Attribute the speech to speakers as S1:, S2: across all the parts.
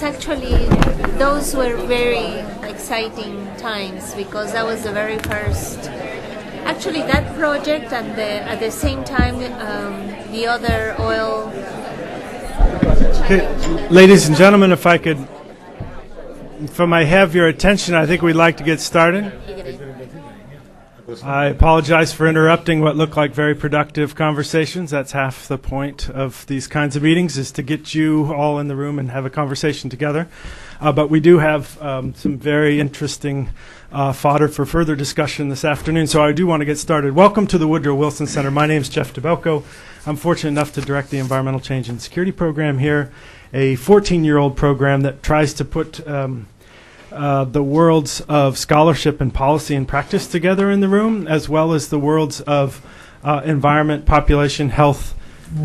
S1: It's actually, those were very exciting times because that was the very first, actually that project and at the same time the other oil.
S2: Okay, ladies and gentlemen, if I have your attention, I think we'd like to get started. I apologize for interrupting what looked like very productive conversations. That's half the point of these kinds of meetings, is to get you all in the room and have a conversation together. But we do have some very interesting fodder for further discussion this afternoon, so I do want to get started. Welcome to the Woodrow Wilson Center. My name is Jeff DeBelko. I'm fortunate enough to direct the Environmental Change and Security Program here, a 14-year-old program that tries to put the worlds of scholarship and policy and practice together in the room, as well as the worlds of environment, population, health,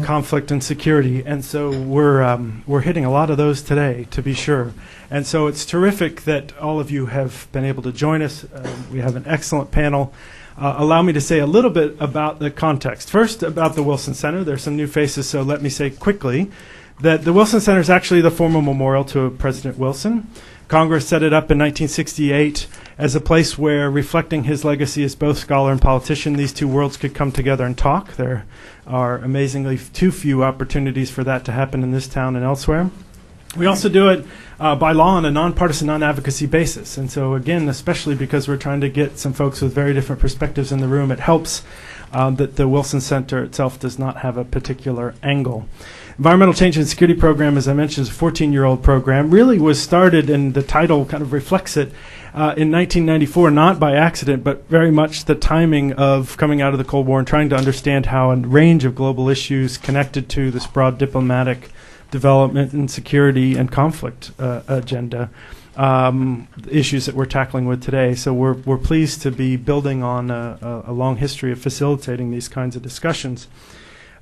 S2: conflict, and security. And so we're hitting a lot of those today, to be sure. And so it's terrific that all of you have been able to join us. We have an excellent panel. Allow me to say a little bit about the context. First, about the Wilson Center. There's some new faces, so let me say quickly that the Wilson Center is actually the formal memorial to President Wilson. Congress set it up in 1968 as a place where, reflecting his legacy as both scholar and politician, these two worlds could come together and talk. There are amazingly too few opportunities for that to happen in this town and elsewhere. We also do it by law on a nonpartisan, non-advocacy basis. And so, again, especially because we're trying to get some folks with very different perspectives in the room, it helps that the Wilson Center itself does not have a particular angle. Environmental Change and Security Program, as I mentioned, is a 14-year-old program. Really was started, and the title kind of reflects it, in 1994, not by accident, but very much the timing of coming out of the Cold War and trying to understand how a range of global issues connected to this broad diplomatic development and security and conflict agenda, issues that we're tackling with today. So we're pleased to be building on a long history of facilitating these kinds of discussions.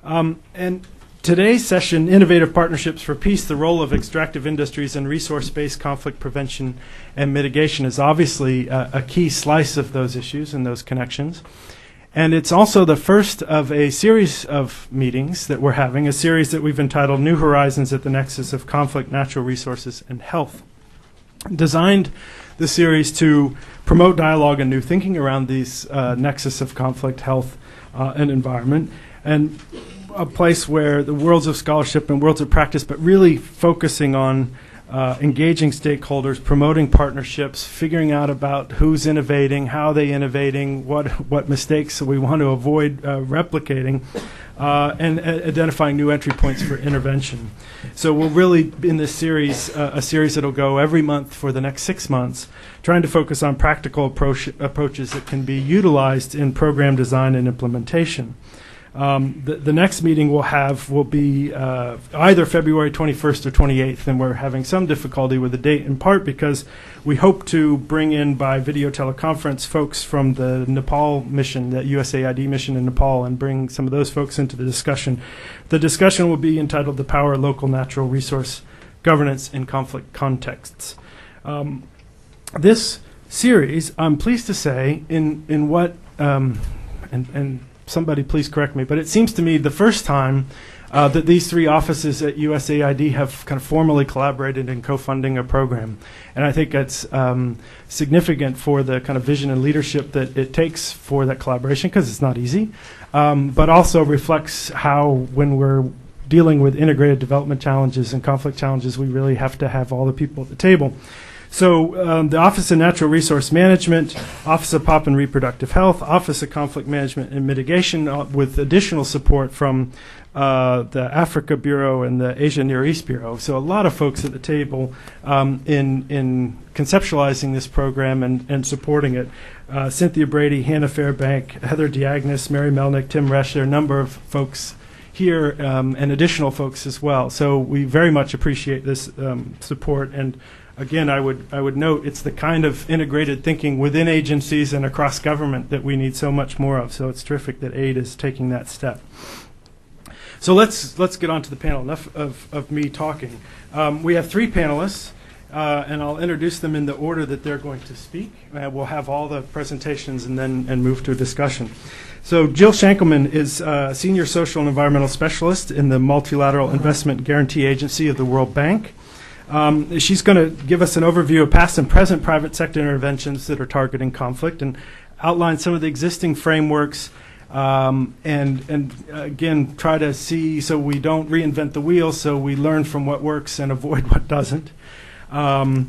S2: And today's session, Innovative Partnerships for Peace, the role of extractive industries in resource-based conflict prevention and mitigation, is obviously a key slice of those issues and those connections. And it's also the first of a series of meetings that we're having, a series that we've entitled New Horizons at the Nexus of Conflict, Natural Resources, and Health. Designed the series to promote dialogue and new thinking around these nexus of conflict, health, and environment, and a place where the worlds of scholarship and worlds of practice, but really focusing on engaging stakeholders, promoting partnerships, figuring out about who's innovating, how they innovating, what mistakes we want to avoid replicating, and identifying new entry points for intervention. So we'll really, in this series, a series that'll go every month for the next 6 months, trying to focus on practical approaches that can be utilized in program design and implementation. The next meeting will be either February 21st or 28th, and we're having some difficulty with the date, in part because we hope to bring in by video teleconference folks from the Nepal mission, the USAID mission in Nepal, and bring some of those folks into the discussion. The discussion will be entitled The Power of Local Natural Resource Governance in Conflict Contexts. This series, I'm pleased to say, in what, and somebody please correct me, but it seems to me the first time that these three offices at USAID have kind of formally collaborated in co-funding a program. And I think that's significant for the kind of vision and leadership that it takes for that collaboration, because it's not easy, but also reflects how, when we're dealing with integrated development challenges and conflict challenges, we really have to have all the people at the table. So the Office of Natural Resource Management, Office of Pop and Reproductive Health, Office of Conflict Management and Mitigation, with additional support from the Africa Bureau and the Asia Near East Bureau. So a lot of folks at the table in conceptualizing this program and supporting it. Cynthia Brady, Hannah Fairbank, Heather Diagnos, Mary Melnick, Tim Resch, there are a number of folks here and additional folks as well. So we very much appreciate this support. And again, I would note it's the kind of integrated thinking within agencies and across government that we need so much more of. So it's terrific that AID is taking that step. So let's get on to the panel. Enough of me talking. We have three panelists, and I'll introduce them in the order that they're going to speak. We'll have all the presentations and then move to a discussion. So Jill Shankleman is Senior Social and Environmental Specialist in the Multilateral Investment Guarantee Agency of the World Bank. She's going to give us an overview of past and present private sector interventions that are targeting conflict and outline some of the existing frameworks and again, try to see so we don't reinvent the wheel, so we learn from what works and avoid what doesn't. A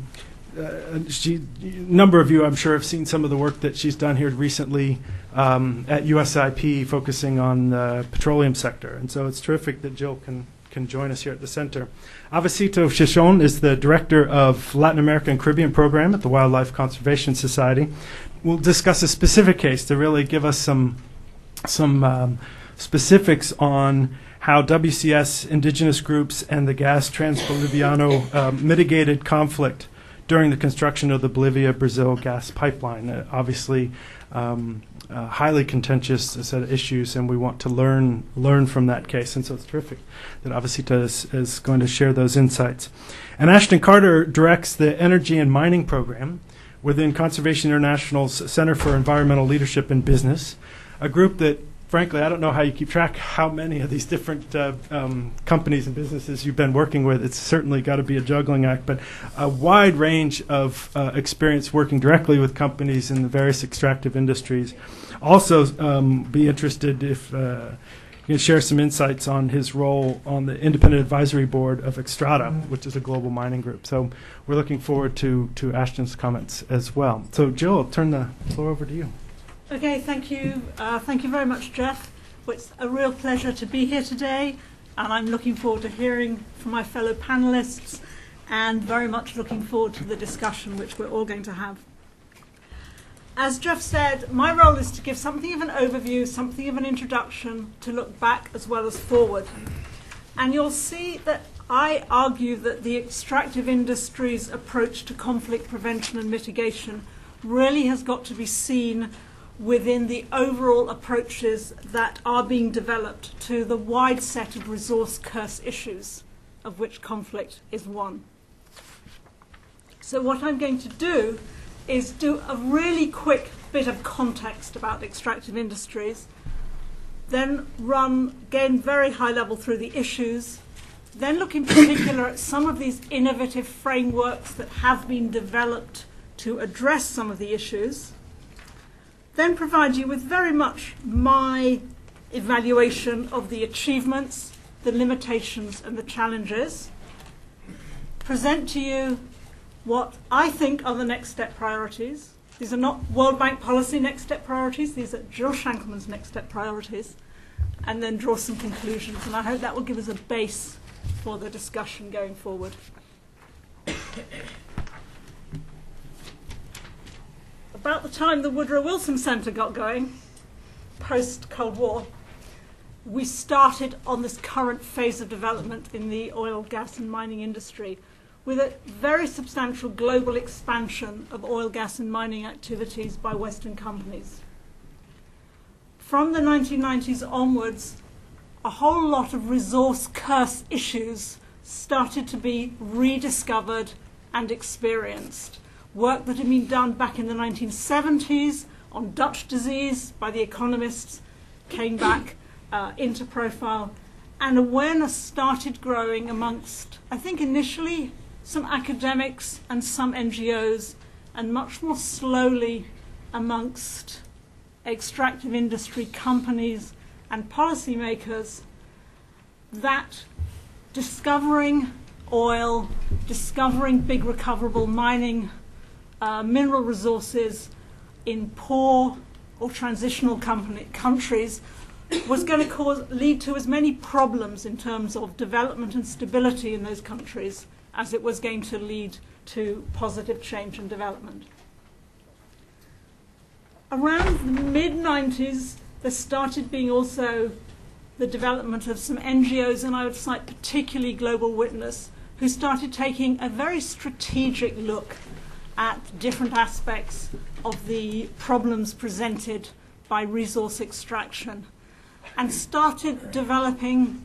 S2: number of you, I'm sure, have seen some of the work that she's done here recently at USIP, focusing on the petroleum sector. And so it's terrific that Jill can join us here at the center. Avecita Chicchón is the director of Latin America and Caribbean program at the Wildlife Conservation Society. We'll discuss a specific case to really give us some specifics on how WCS indigenous groups and the Gas Transboliviano mitigated conflict during the construction of the Bolivia-Brazil gas pipeline. Obviously, highly contentious set of issues, and we want to learn from that case. And so it's terrific that Avecita is going to share those insights. And Ashton Carter directs the Energy and Mining Program within Conservation International's Center for Environmental Leadership in Business, a group that, frankly, I don't know how you keep track how many of these different companies and businesses you've been working with. It's certainly got to be a juggling act, but a wide range of experience working directly with companies in the various extractive industries. Also, be interested if you can share some insights on his role on the Independent Advisory Board of Extractive, which is a global mining group. So we're looking forward to Ashton's comments as well. So Jill, I'll turn the floor over to you.
S3: Okay, thank you. Thank you very much, Jeff. Well, it's a real pleasure to be here today, and I'm looking forward to hearing from my fellow panelists and very much looking forward to the discussion which we're all going to have. As Jeff said, my role is to give something of an overview, something of an introduction, to look back as well as forward. And you'll see that I argue that the extractive industry's approach to conflict prevention and mitigation really has got to be seen within the overall approaches that are being developed to the wide set of resource curse issues, of which conflict is one. So what I'm going to do is do a really quick bit of context about extractive industries, then run, again, very high level through the issues, then look in particular at some of these innovative frameworks that have been developed to address some of the issues, then provide you with very much my evaluation of the achievements, the limitations and the challenges, present to you what I think are the next step priorities. These are not World Bank policy next step priorities, these are Jill Shankleman's next step priorities, and then draw some conclusions. And I hope that will give us a base for the discussion going forward. About the time the Woodrow Wilson Centre got going, post-Cold War, we started on this current phase of development in the oil, gas and mining industry with a very substantial global expansion of oil, gas and mining activities by Western companies. From the 1990s onwards, a whole lot of resource curse issues started to be rediscovered and experienced. Work that had been done back in the 1970s on Dutch disease by the economists came back into profile, and awareness started growing amongst, I think initially, some academics and some NGOs, and much more slowly amongst extractive industry companies and policymakers, that discovering oil, discovering big recoverable mining mineral resources in poor or transitional countries was going to lead to as many problems in terms of development and stability in those countries as it was going to lead to positive change and development. Around the mid-90s, there started being also the development of some NGOs, and I would cite particularly Global Witness, who started taking a very strategic look at different aspects of the problems presented by resource extraction, and started developing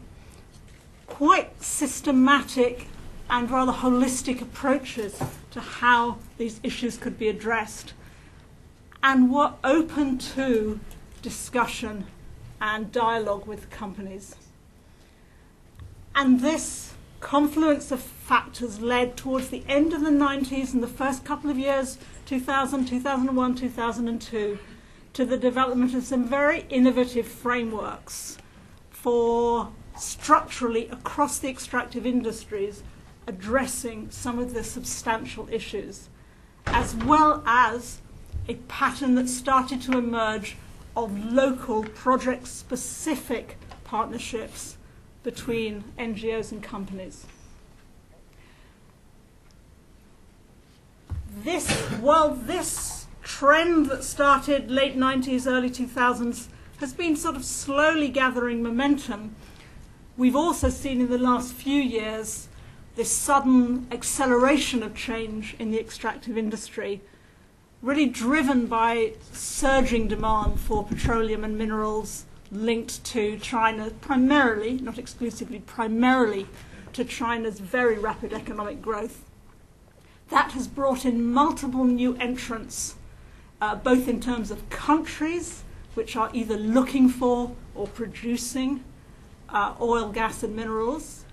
S3: quite systematic and rather holistic approaches to how these issues could be addressed, and were open to discussion and dialogue with companies. And this confluence of factors led towards the end of the 90s and the first couple of years, 2000, 2001, 2002, to the development of some very innovative frameworks for structurally across the extractive industries addressing some of the substantial issues, as well as a pattern that started to emerge of local project-specific partnerships between NGOs and companies. This trend that started late 90s, early 2000s has been sort of slowly gathering momentum. We've also seen in the last few years this sudden acceleration of change in the extractive industry, really driven by surging demand for petroleum and minerals linked to China, primarily, not exclusively, primarily to China's very rapid economic growth. That has brought in multiple new entrants, both in terms of countries which are either looking for or producing oil, gas and minerals.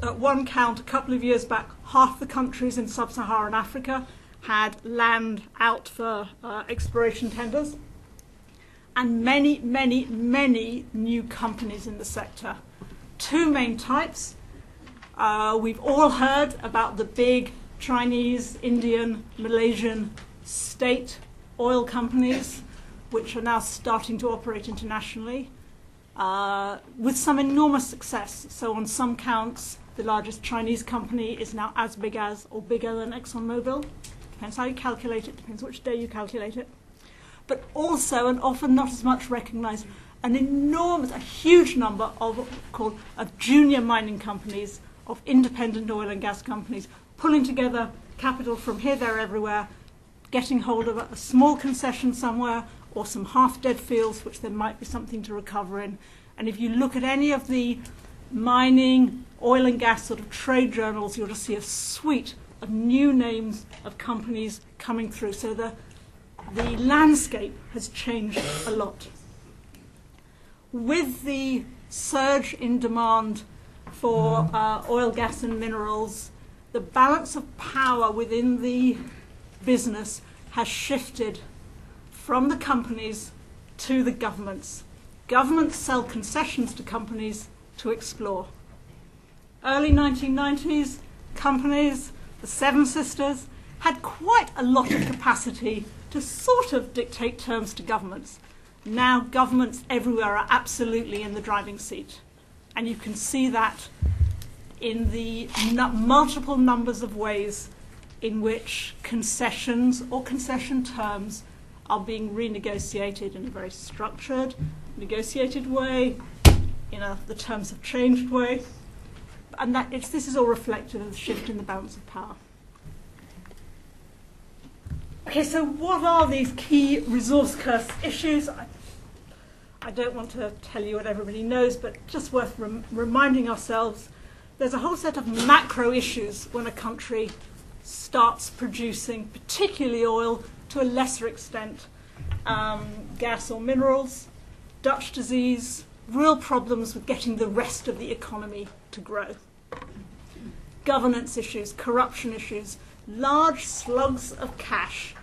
S3: At one count, a couple of years back, half the countries in sub-Saharan Africa had land out for exploration tenders, and many, many, many new companies in the sector. Two main types. We've all heard about the big Chinese, Indian, Malaysian state oil companies, which are now starting to operate internationally with some enormous success. So on some counts, the largest Chinese company is now as big as or bigger than ExxonMobil. Depends how you calculate it, depends which day you calculate it. But also, and often not as much recognised, a huge number of junior mining companies, of independent oil and gas companies, pulling together capital from here, there, everywhere, getting hold of a small concession somewhere or some half-dead fields which there might be something to recover in. And if you look at any of the mining, oil and gas sort of trade journals, you'll just see a suite of new names of companies coming through. So the landscape has changed a lot. With the surge in demand for oil, gas and minerals, the balance of power within the business has shifted from the companies to the governments. Governments sell concessions to companies to explore. Early 1990s, companies, the Seven Sisters, had quite a lot of capacity to sort of dictate terms to governments. Now governments everywhere are absolutely in the driving seat. And you can see that in the multiple numbers of ways in which concessions or concession terms are being renegotiated in a very structured, negotiated way, in the terms have changed way. And this is all reflective of the shift in the balance of power. Okay, so what are these key resource curse issues? I don't want to tell you what everybody knows, but just worth reminding ourselves, there's a whole set of macro issues when a country starts producing, particularly oil, to a lesser extent, gas or minerals, Dutch disease, real problems with getting the rest of the economy to grow. Governance issues, corruption issues, large slugs of cash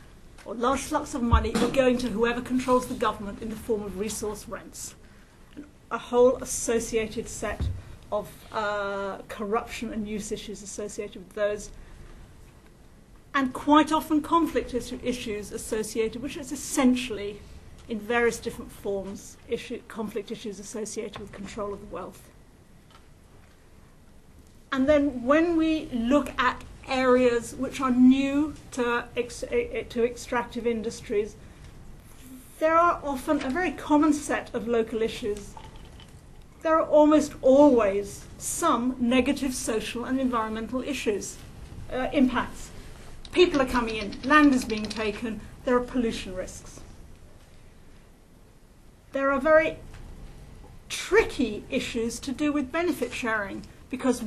S3: or large slugs of money are going to whoever controls the government in the form of resource rents. And a whole associated set of corruption and use issues associated with those. And quite often conflict issues associated, which is essentially, in various different forms, conflict issues associated with control of the wealth. And then when we look at areas which are new to extractive industries, there are often a very common set of local issues. There are almost always some negative social and environmental issues, impacts. People are coming in, land is being taken, there are pollution risks. There are very tricky issues to do with benefit sharing, because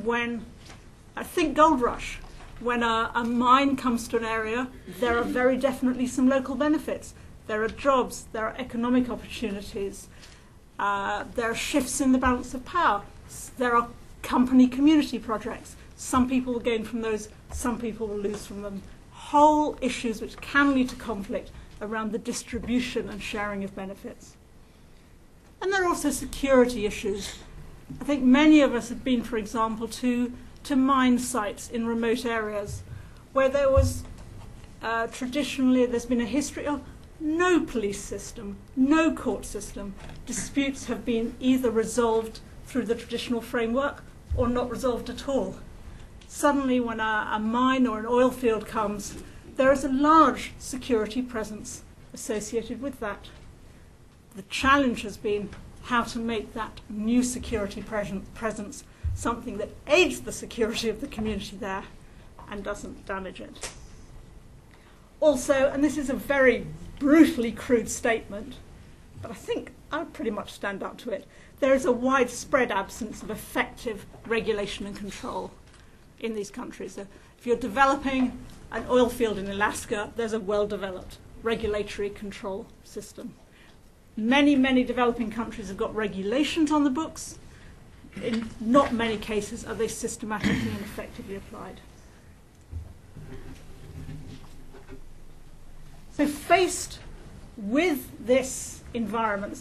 S3: think gold rush, when a mine comes to an area, there are very definitely some local benefits. There are jobs, there are economic opportunities, there are shifts in the balance of power. There are company community projects. Some people will gain from those, some people will lose from them. Whole issues which can lead to conflict around the distribution and sharing of benefits. And there are also security issues. I think many of us have been, for example, to mine sites in remote areas where there was traditionally, there's been a history of no police system, no court system. Disputes have been either resolved through the traditional framework or not resolved at all. Suddenly, when a mine or an oil field comes, there is a large security presence associated with that. The challenge has been how to make that new security presence something that aids the security of the community there and doesn't damage it. Also, and this is a very brutally crude statement, but I think I would pretty much stand up to it, there is a widespread absence of effective regulation and control in these countries. So if you're developing an oil field in Alaska, there's a well-developed regulatory control system. Many, many developing countries have got regulations on the books. In not many cases are they systematically and effectively applied. So faced with this environment,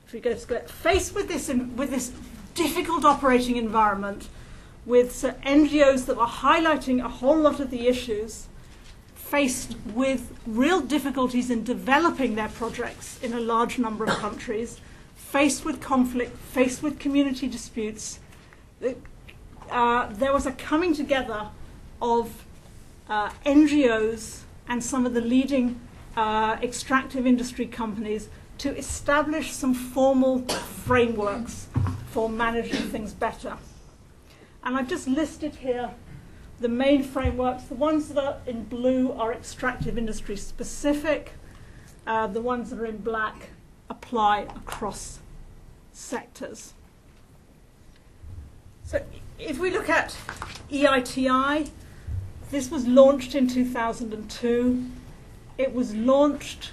S3: faced with this difficult operating environment, with NGOs that were highlighting a whole lot of the issues, faced with real difficulties in developing their projects in a large number of countries, faced with conflict, faced with community disputes, there was a coming together of NGOs and some of the leading extractive industry companies to establish some formal frameworks for managing things better. And I've just listed here the main frameworks. The ones that are in blue are extractive industry specific. The ones that are in black apply across sectors. So if we look at EITI, this was launched in 2002. It was launched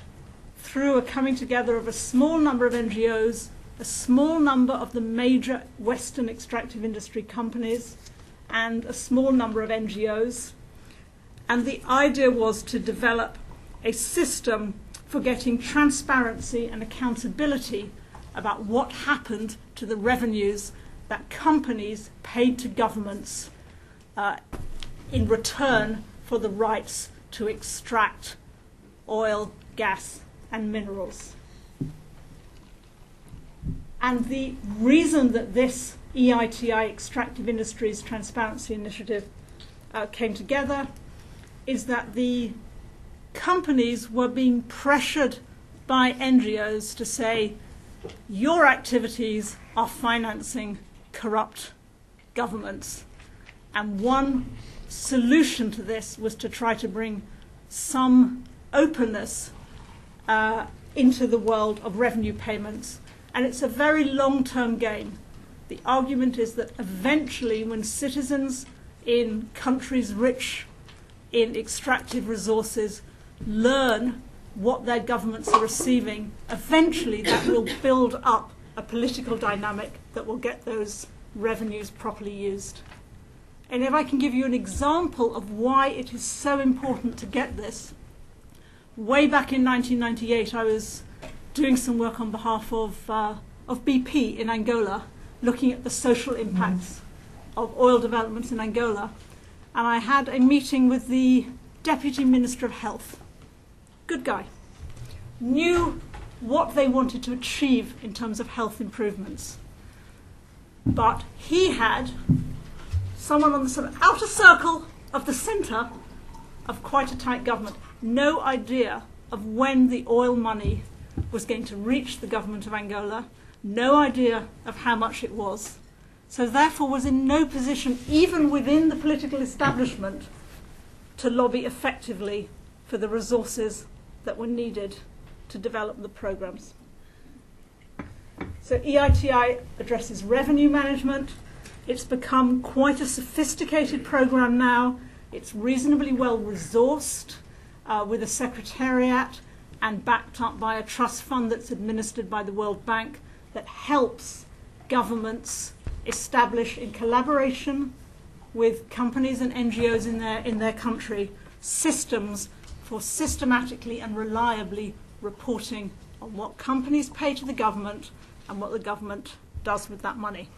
S3: through a coming together of a small number of NGOs, a small number of the major Western extractive industry companies, and a small number of NGOs. And the idea was to develop a system for getting transparency and accountability about what happened to the revenues that companies paid to governments in return for the rights to extract oil, gas, and minerals. And the reason that this EITI, Extractive Industries Transparency Initiative, came together is that the companies were being pressured by NGOs to say, your activities are financing corrupt governments. And one solution to this was to try to bring some openness into the world of revenue payments. And it's a very long-term game. The argument is that eventually, when citizens in countries rich in extractive resources learn what their governments are receiving, eventually that will build up a political dynamic that will get those revenues properly used. And if I can give you an example of why it is so important to get this, way back in 1998 I was doing some work on behalf of BP in Angola, looking at the social impacts of oil developments in Angola. And I had a meeting with the Deputy Minister of Health. Good guy. Knew what they wanted to achieve in terms of health improvements. But he had someone on the sort of outer circle of the centre of quite a tight government. No idea of when the oil money was going to reach the government of Angola. No idea of how much it was. So therefore was in no position, even within the political establishment, to lobby effectively for the resources that were needed to develop the programs. So EITI addresses revenue management. It's become quite a sophisticated program now. It's reasonably well resourced with a secretariat and backed up by a trust fund that's administered by the World Bank that helps governments establish, in collaboration with companies and NGOs in their country, systems for systematically and reliably reporting on what companies pay to the government and what the government does with that money.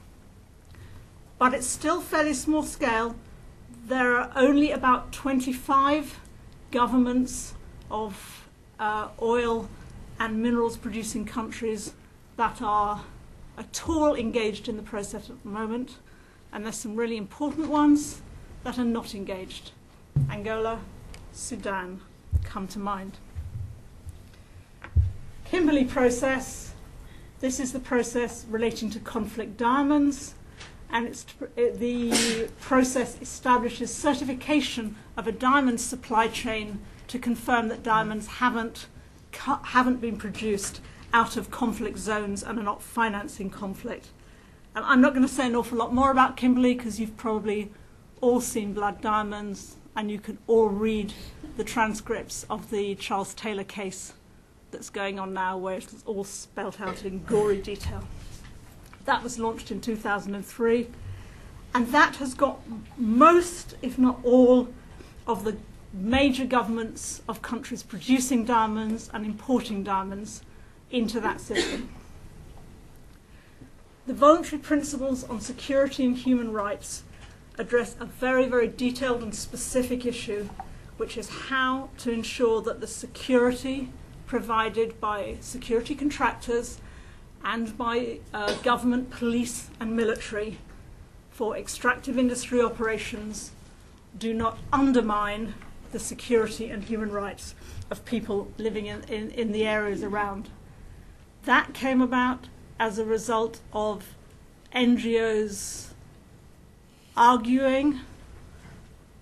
S3: But it's still fairly small scale. There are only about 25 governments of oil and minerals producing countries that are at all engaged in the process at the moment, and there's some really important ones that are not engaged. Angola, Sudan come to mind. Kimberley process, this is the process relating to conflict diamonds, and the process establishes certification of a diamond supply chain to confirm that diamonds haven't been produced out of conflict zones and are not financing conflict. And I'm not going to say an awful lot more about Kimberley because you've probably all seen Blood Diamonds and you can all read the transcripts of the Charles Taylor case that's going on now, where it's all spelt out in gory detail. That was launched in 2003, and that has got most, if not all, of the major governments of countries producing diamonds and importing diamonds into that system. The voluntary principles on security and human rights address a very, very detailed and specific issue, which is how to ensure that the security provided by security contractors and by government, police and military for extractive industry operations do not undermine the security and human rights of people living in the areas around. That came about as a result of NGOs arguing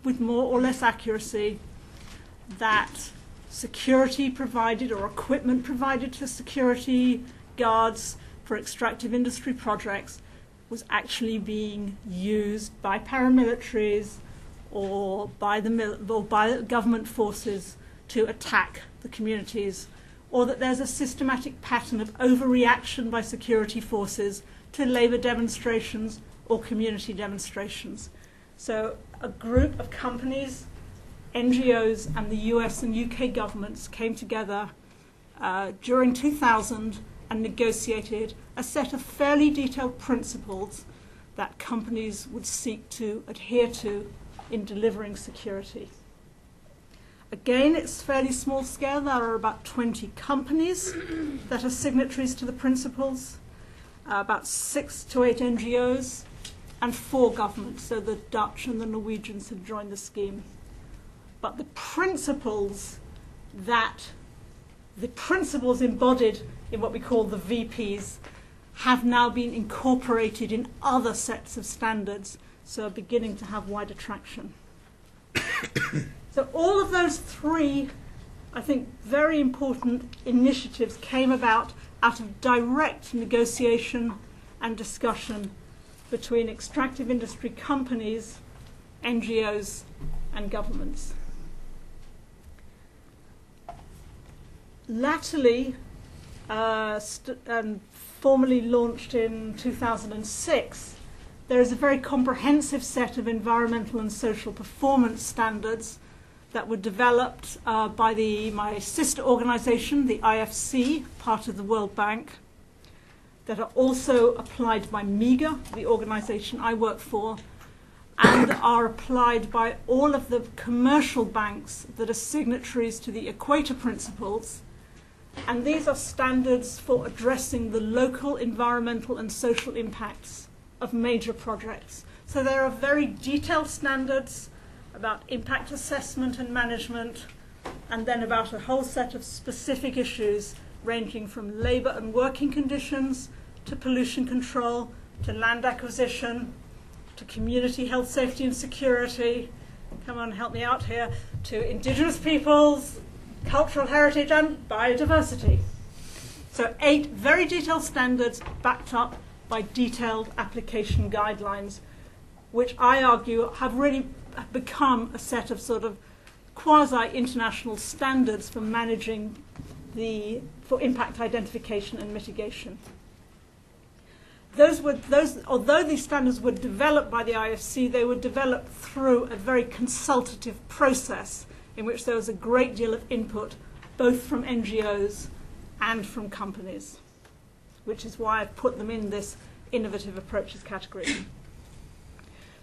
S3: with more or less accuracy that security provided or equipment provided to security guards for extractive industry projects was actually being used by paramilitaries or by government forces to attack the communities, or that there's a systematic pattern of overreaction by security forces to labour demonstrations or community demonstrations. So a group of companies, NGOs and the US and UK governments came together during 2000 and negotiated a set of fairly detailed principles that companies would seek to adhere to in delivering security. Again, it's fairly small scale. There are about 20 companies that are signatories to the principles, about 6 to 8 NGOs, and 4 governments. So the Dutch and the Norwegians have joined the scheme. But the principles embodied in what we call the VPs have now been incorporated in other sets of standards, so are beginning to have wider traction. So all of those 3, I think, very important initiatives came about out of direct negotiation and discussion between extractive industry companies, NGOs, and governments. Latterly, and formally launched in 2006, there is a very comprehensive set of environmental and social performance standards that were developed by my sister organisation, the IFC, part of the World Bank, that are also applied by MEGA, the organisation I work for, and are applied by all of the commercial banks that are signatories to the Equator Principles. And these are standards for addressing the local environmental and social impacts of major projects. So there are very detailed standards about impact assessment and management, and then about a whole set of specific issues ranging from labour and working conditions to pollution control to land acquisition to community health, safety and security, come on, help me out here, to indigenous peoples, cultural heritage and biodiversity. So 8 very detailed standards backed up by detailed application guidelines, which I argue have really become a set of sort of quasi-international standards for managing for impact identification and mitigation. although these standards were developed by the IFC, they were developed through a very consultative process in which there was a great deal of input, both from NGOs and from companies, which is why I've put them in this innovative approaches category.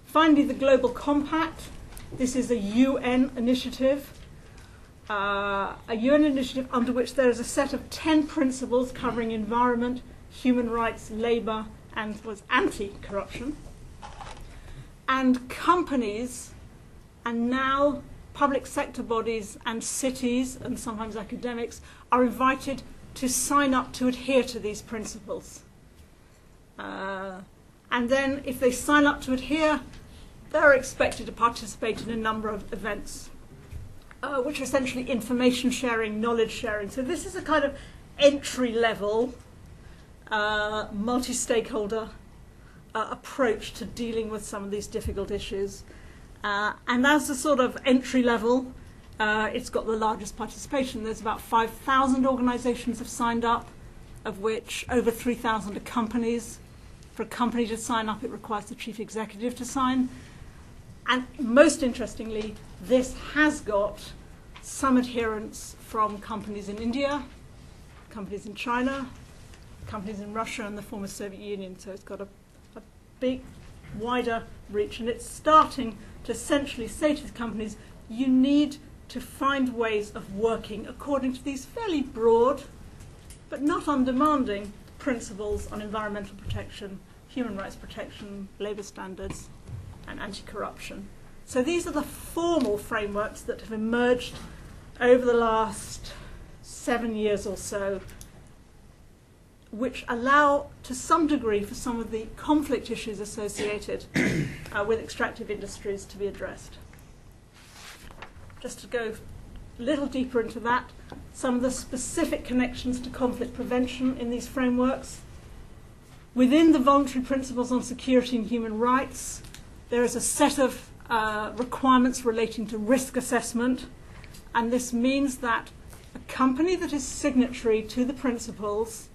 S3: Finally, the Global Compact. This is a UN initiative. A UN initiative under which there is a set of 10 principles covering environment, human rights, labour, and was anti-corruption. And companies, and now public sector bodies and cities, and sometimes academics, are invited to sign up to adhere to these principles. And then if they sign up to adhere, they're expected to participate in a number of events, which are essentially information sharing, knowledge sharing. So this is a kind of entry-level, multi-stakeholder approach to dealing with some of these difficult issues. And as a sort of entry-level, it's got the largest participation. There's about 5,000 organizations have signed up, of which over 3,000 are companies. For a company to sign up, it requires the chief executive to sign. And most interestingly, this has got some adherence from companies in India, companies in China, companies in Russia and the former Soviet Union. So it's got a big, wider reach. And it's starting to essentially say to the companies, you need to find ways of working according to these fairly broad, but not undemanding, principles on environmental protection, human rights protection, labour standards, and anti-corruption. So these are the formal frameworks that have emerged over the last 7 years or so, which allow, to some degree, for some of the conflict issues associated with extractive industries to be addressed. Just to go a little deeper into that, some of the specific connections to conflict prevention in these frameworks. Within the voluntary principles on security and human rights, there is a set of requirements relating to risk assessment, and this means that a company that is signatory to the principles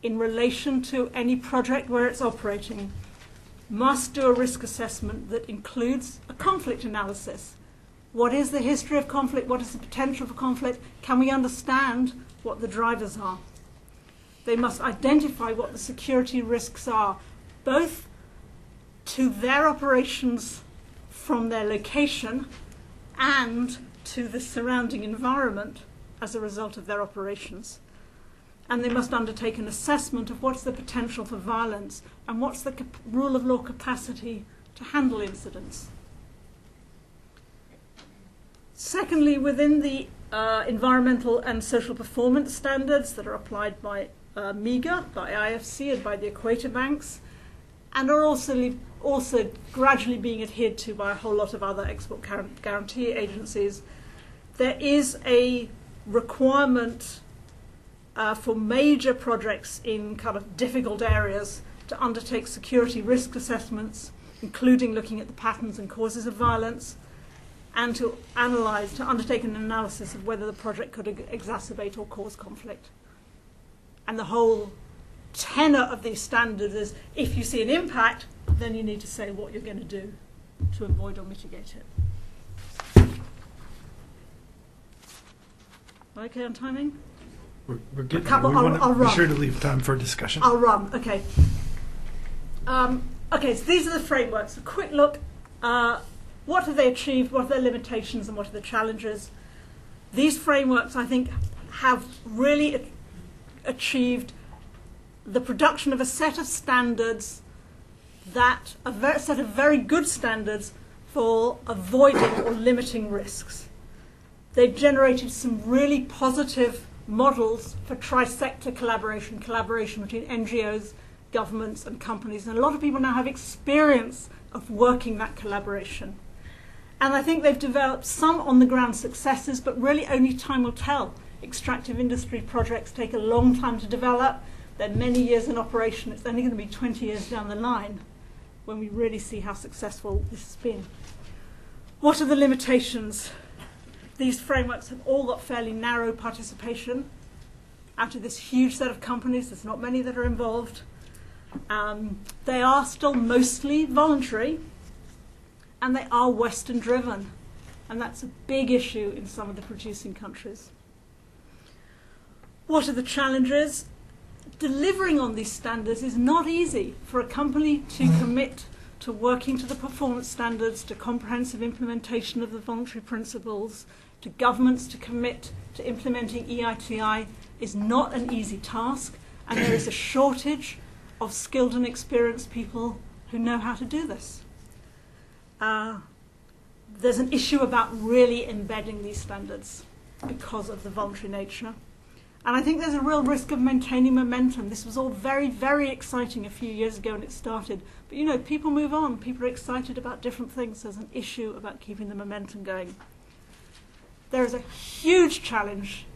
S3: in relation to any project where it's operating must do a risk assessment that includes a conflict analysis. What is the history of conflict? What is the potential for conflict? Can we understand what the drivers are? They must identify what the security risks are, both to their operations from their location and to the surrounding environment as a result of their operations. And they must undertake an assessment of what's the potential for violence and what's the rule of law capacity to handle incidents. Secondly, within the environmental and social performance standards that are applied by MEGA, by IFC and by the Equator Banks, and are also gradually being adhered to by a whole lot of other export guarantee agencies, there is a requirement for major projects in kind of difficult areas to undertake security risk assessments, including looking at the patterns and causes of violence, and to undertake an analysis of whether the project could exacerbate or cause conflict. And the whole tenor of these standards is, if you see an impact, then you need to say what you're going to do to avoid or mitigate it. Okay on timing?
S2: We're getting
S3: I'll
S2: be
S3: run.
S2: sure to leave time for discussion.
S3: I'll run, okay. Okay, so these are the frameworks. A quick look. What have they achieved? What are their limitations and what are the challenges? These frameworks, I think, have really achieved the production of a set of standards that a set of very good standards for avoiding or limiting risks. They've generated some really positive models for tri-sector collaboration between NGOs, governments and companies. And a lot of people now have experience of working that collaboration. And I think they've developed some on-the-ground successes, but really only time will tell. Extractive industry projects take a long time to develop. They're many years in operation. It's only going to be 20 years down the line when we really see how successful this has been. What are the limitations? These frameworks have all got fairly narrow participation. Out of this huge set of companies, there's not many that are involved. They are still mostly voluntary, and they are Western driven, and that's a big issue in some of the producing countries. What are the challenges? Delivering on these standards is not easy. For a company to commit to working to the performance standards, to comprehensive implementation of the voluntary principles, to governments to commit to implementing EITI is not an easy task, and there is a shortage of skilled and experienced people who know how to do this. There's an issue about really embedding these standards because of the voluntary nature. And I think there's a real risk of maintaining momentum. This was all very, very exciting a few years ago when it started. But, you know, people move on. People are excited about different things. There's an issue about keeping the momentum going. There is a huge challenge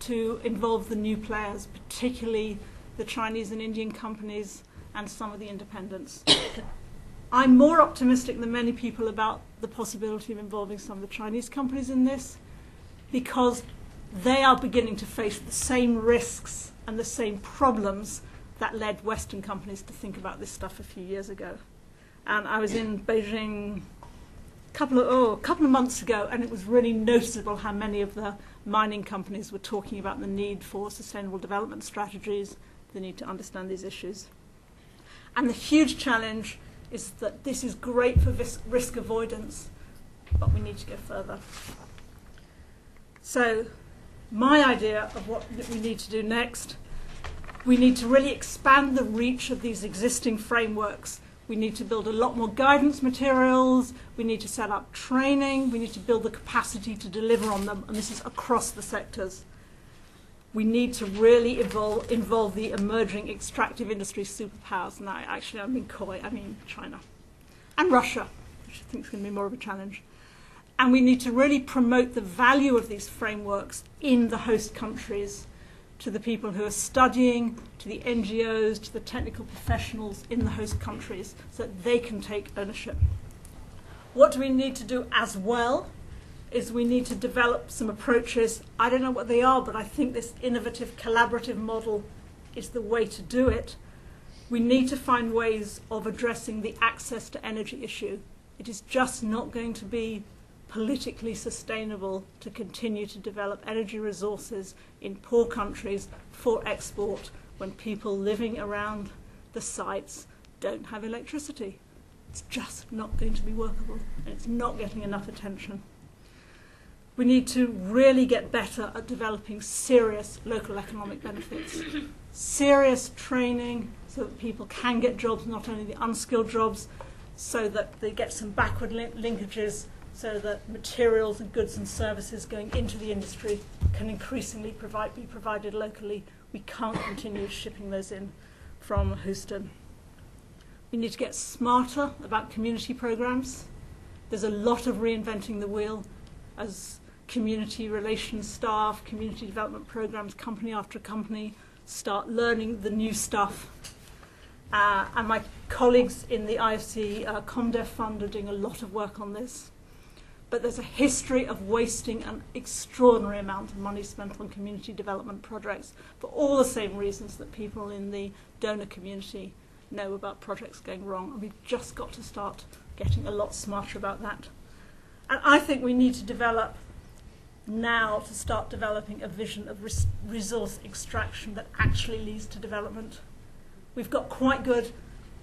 S3: to involve the new players, particularly the Chinese and Indian companies and some of the independents. I'm more optimistic than many people about the possibility of involving some of the Chinese companies in this, because they are beginning to face the same risks and the same problems that led Western companies to think about this stuff a few years ago. And I was in Beijing a couple of months ago, and it was really noticeable how many of the mining companies were talking about the need for sustainable development strategies, the need to understand these issues. And the huge challenge is that this is great for risk avoidance, but we need to go further. So my idea of what we need to do next, we need to really expand the reach of these existing frameworks. We need to build a lot more guidance materials. We need to set up training. We need to build the capacity to deliver on them, and this is across the sectors. We need to really involve the emerging extractive industry superpowers. And actually, I mean coy, I mean China and Russia, which I think is going to be more of a challenge. And we need to really promote the value of these frameworks in the host countries to the people who are studying, to the NGOs, to the technical professionals in the host countries, so that they can take ownership. What do we need to do as well is we need to develop some approaches. I don't know what they are, but I think this innovative collaborative model is the way to do it. We need to find ways of addressing the access to energy issue. It is just not going to be politically sustainable to continue to develop energy resources in poor countries for export when people living around the sites don't have electricity. It's just not going to be workable, and it's not getting enough attention. We need to really get better at developing serious local economic benefits, serious training so that people can get jobs, not only the unskilled jobs, so that they get some backward linkages, so that materials and goods and services going into the industry can increasingly be provided locally. We can't continue shipping those in from Houston. We need to get smarter about community programs. There's a lot of reinventing the wheel as community relations staff, community development programs, company after company, start learning the new stuff. And my colleagues in the IFC ComDev Fund are doing a lot of work on this. But there's a history of wasting an extraordinary amount of money spent on community development projects for all the same reasons that people in the donor community know about projects going wrong. And we've just got to start getting a lot smarter about that. And I think we need to develop now to start developing a vision of resource extraction that actually leads to development. We've got quite good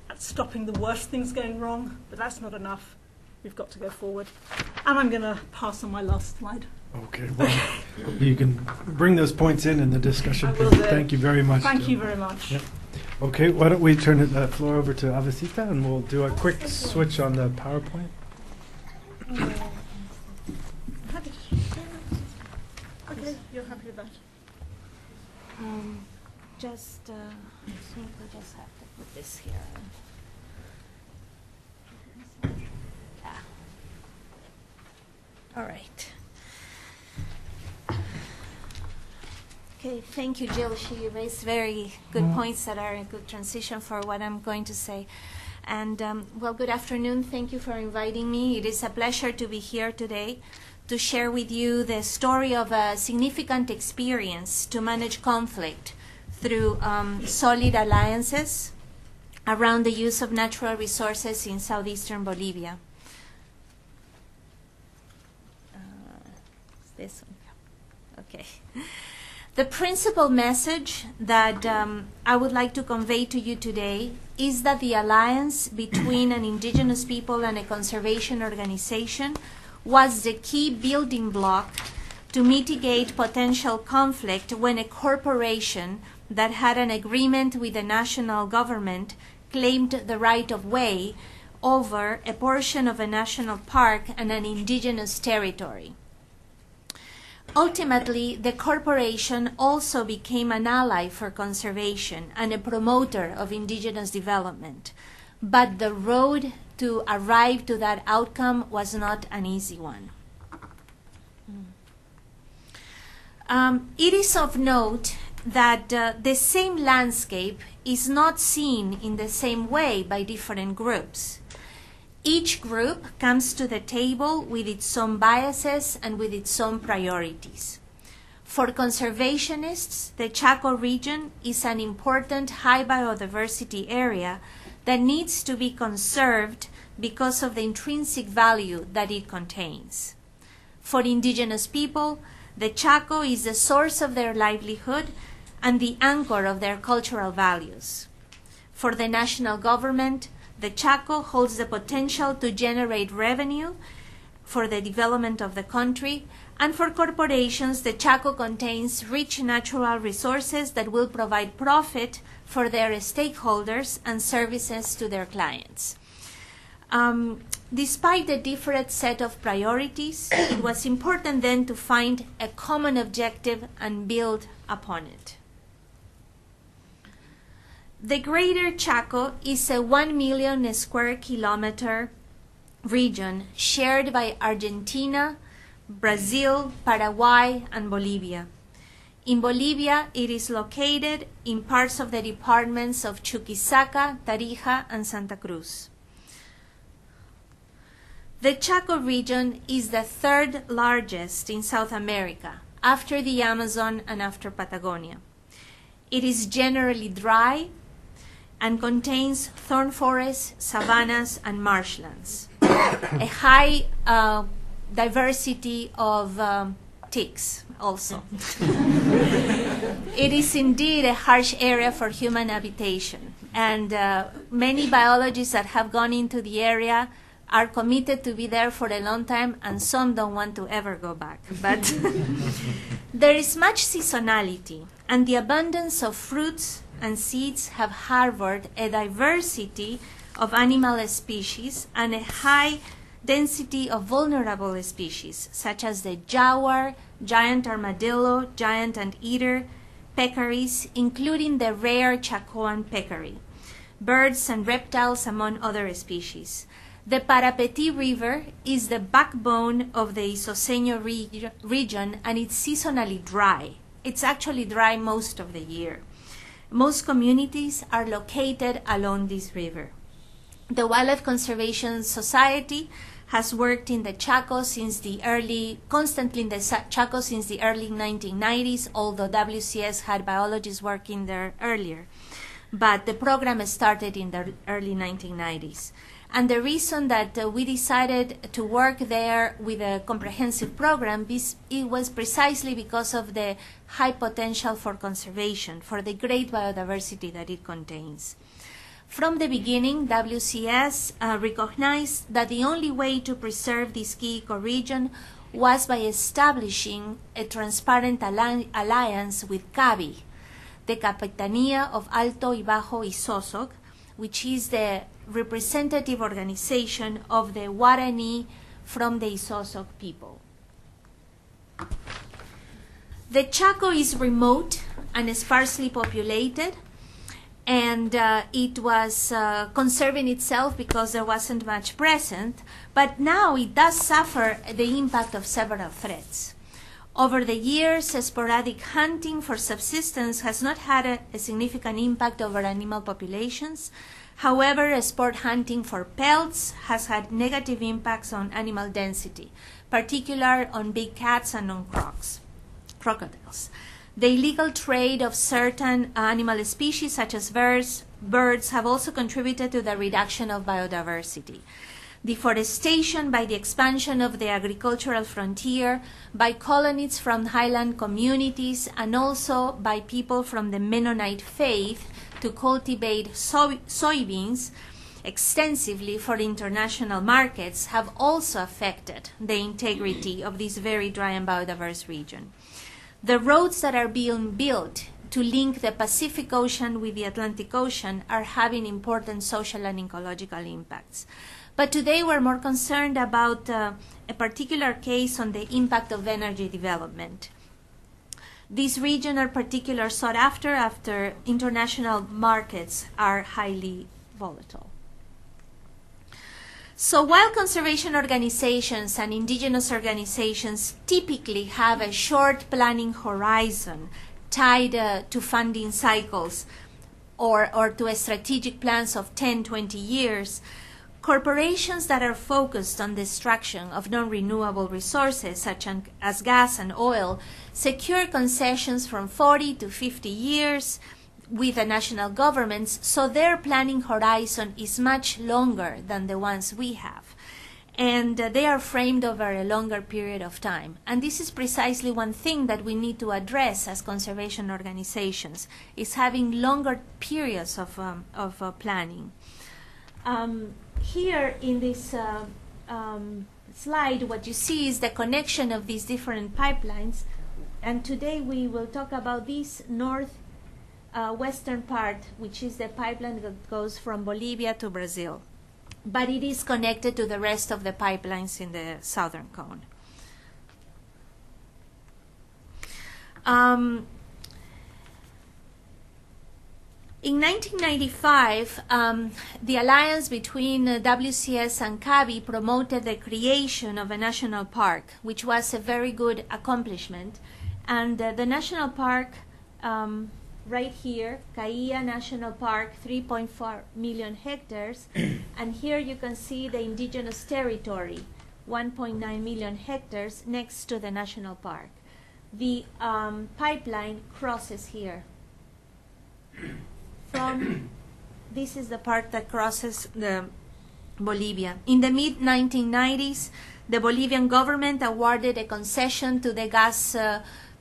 S3: at stopping the worst things going wrong, but that's not enough. We've got to go forward. And I'm going to pass on my last slide.
S2: Okay, well, you can bring those points in the discussion.
S3: I will do.
S2: Thank you very much.
S3: Thank you very much.
S2: Yep. Okay, why don't we turn the floor over to Avecita, and we'll do a quick switch on the PowerPoint.
S3: Okay, you're happy with that?
S1: I think we just have to put this here. Yeah. All right. Okay, thank you, Jill. She raised very good points that are a good transition for what I'm going to say. And, well, good afternoon. Thank you for inviting me. It is a pleasure to be here today to share with you the story of a significant experience to manage conflict through solid alliances around the use of natural resources in southeastern Bolivia. This one. Okay. The principal message that I would like to convey to you today is that the alliance between an indigenous people and a conservation organization was the key building block to mitigate potential conflict when a corporation that had an agreement with the national government claimed the right of way over a portion of a national park and an indigenous territory. Ultimately, the corporation also became an ally for conservation and a promoter of indigenous development. But the road to arrive to that outcome was not an easy one. It is of note that the same landscape is not seen in the same way by different groups. Each group comes to the table with its own biases and with its own priorities. For conservationists, the Chaco region is an important high biodiversity area that needs to be conserved because of the intrinsic value that it contains. For indigenous people, the Chaco is the source of their livelihood and the anchor of their cultural values. For the national government, the Chaco holds the potential to generate revenue for the development of the country, and for corporations, the Chaco contains rich natural resources that will provide profit for their stakeholders and services to their clients. Despite the different set of priorities, it was important then to find a common objective and build upon it. The Greater Chaco is a 1 million square kilometer region shared by Argentina, Brazil, Paraguay, and Bolivia. In Bolivia, it is located in parts of the departments of Chuquisaca, Tarija, and Santa Cruz. The Chaco region is the third largest in South America, after the Amazon and after Patagonia. It is generally dry and contains thorn forests, savannas, and marshlands. A high diversity of ticks also. It is indeed a harsh area for human habitation, and many biologists that have gone into the area are committed to be there for a long time, and some don't want to ever go back. But there is much seasonality, and the abundance of fruits and seeds have harbored a diversity of animal species and a high density of vulnerable species, such as the jaguar, giant armadillo, giant anteater, peccaries, including the rare Chacoan peccary, birds and reptiles, among other species. The Parapetí River is the backbone of the Isoseño region, and it's seasonally dry. It's actually dry most of the year. Most communities are located along this river. The Wildlife Conservation Society has worked in the Chaco constantly in the Chaco since the early 1990s, although WCS had biologists working there earlier. But the program started in the early 1990s. And the reason that we decided to work there with a comprehensive program it was precisely because of the high potential for conservation, for the great biodiversity that it contains. From the beginning, WCS recognized that the only way to preserve this key ecoregion was by establishing a transparent alliance with CABI, the Capitanía of Alto y Bajo Isosoc, which is the representative organization of the Guarani from the Isosoc people. The Chaco is remote and sparsely populated, and it was conserving itself because there wasn't much present, but now it does suffer the impact of several threats. Over the years, sporadic hunting for subsistence has not had a significant impact over animal populations. However, sport hunting for pelts has had negative impacts on animal density, particularly on big cats and on crocodiles. The illegal trade of certain animal species, such as birds, birds have also contributed to the reduction of biodiversity. Deforestation by the expansion of the agricultural frontier, by colonists from highland communities, and also by people from the Mennonite faith to cultivate soybeans extensively for international markets have also affected the integrity of this very dry and biodiverse region. The roads that are being built to link the Pacific Ocean with the Atlantic Ocean are having important social and ecological impacts. But today we're more concerned about a particular case on the impact of energy development. These regions are particularly sought after international markets are highly volatile. So while conservation organizations and indigenous organizations typically have a short planning horizon tied to funding cycles or to a strategic plans of 10, 20 years, corporations that are focused on the extraction of non-renewable resources such as gas and oil secure concessions from 40 to 50 years with the national governments, so their planning horizon is much longer than the ones we have. And they are framed over a longer period of time. And this is precisely one thing that we need to address as conservation organizations, is having longer periods of planning. Here in this slide, what you see is the connection of these different pipelines. And today we will talk about this western part, which is the pipeline that goes from Bolivia to Brazil. But it is connected to the rest of the pipelines in the southern cone. In 1995, the alliance between WCS and CABI promoted the creation of a national park, which was a very good accomplishment. And the national park, right here, Caia National Park, 3.4 million hectares. And here you can see the indigenous territory, 1.9 million hectares, next to the national park. The pipeline crosses here. This is the part that crosses the Bolivia. In the mid-1990s, the Bolivian government awarded a concession to the Gas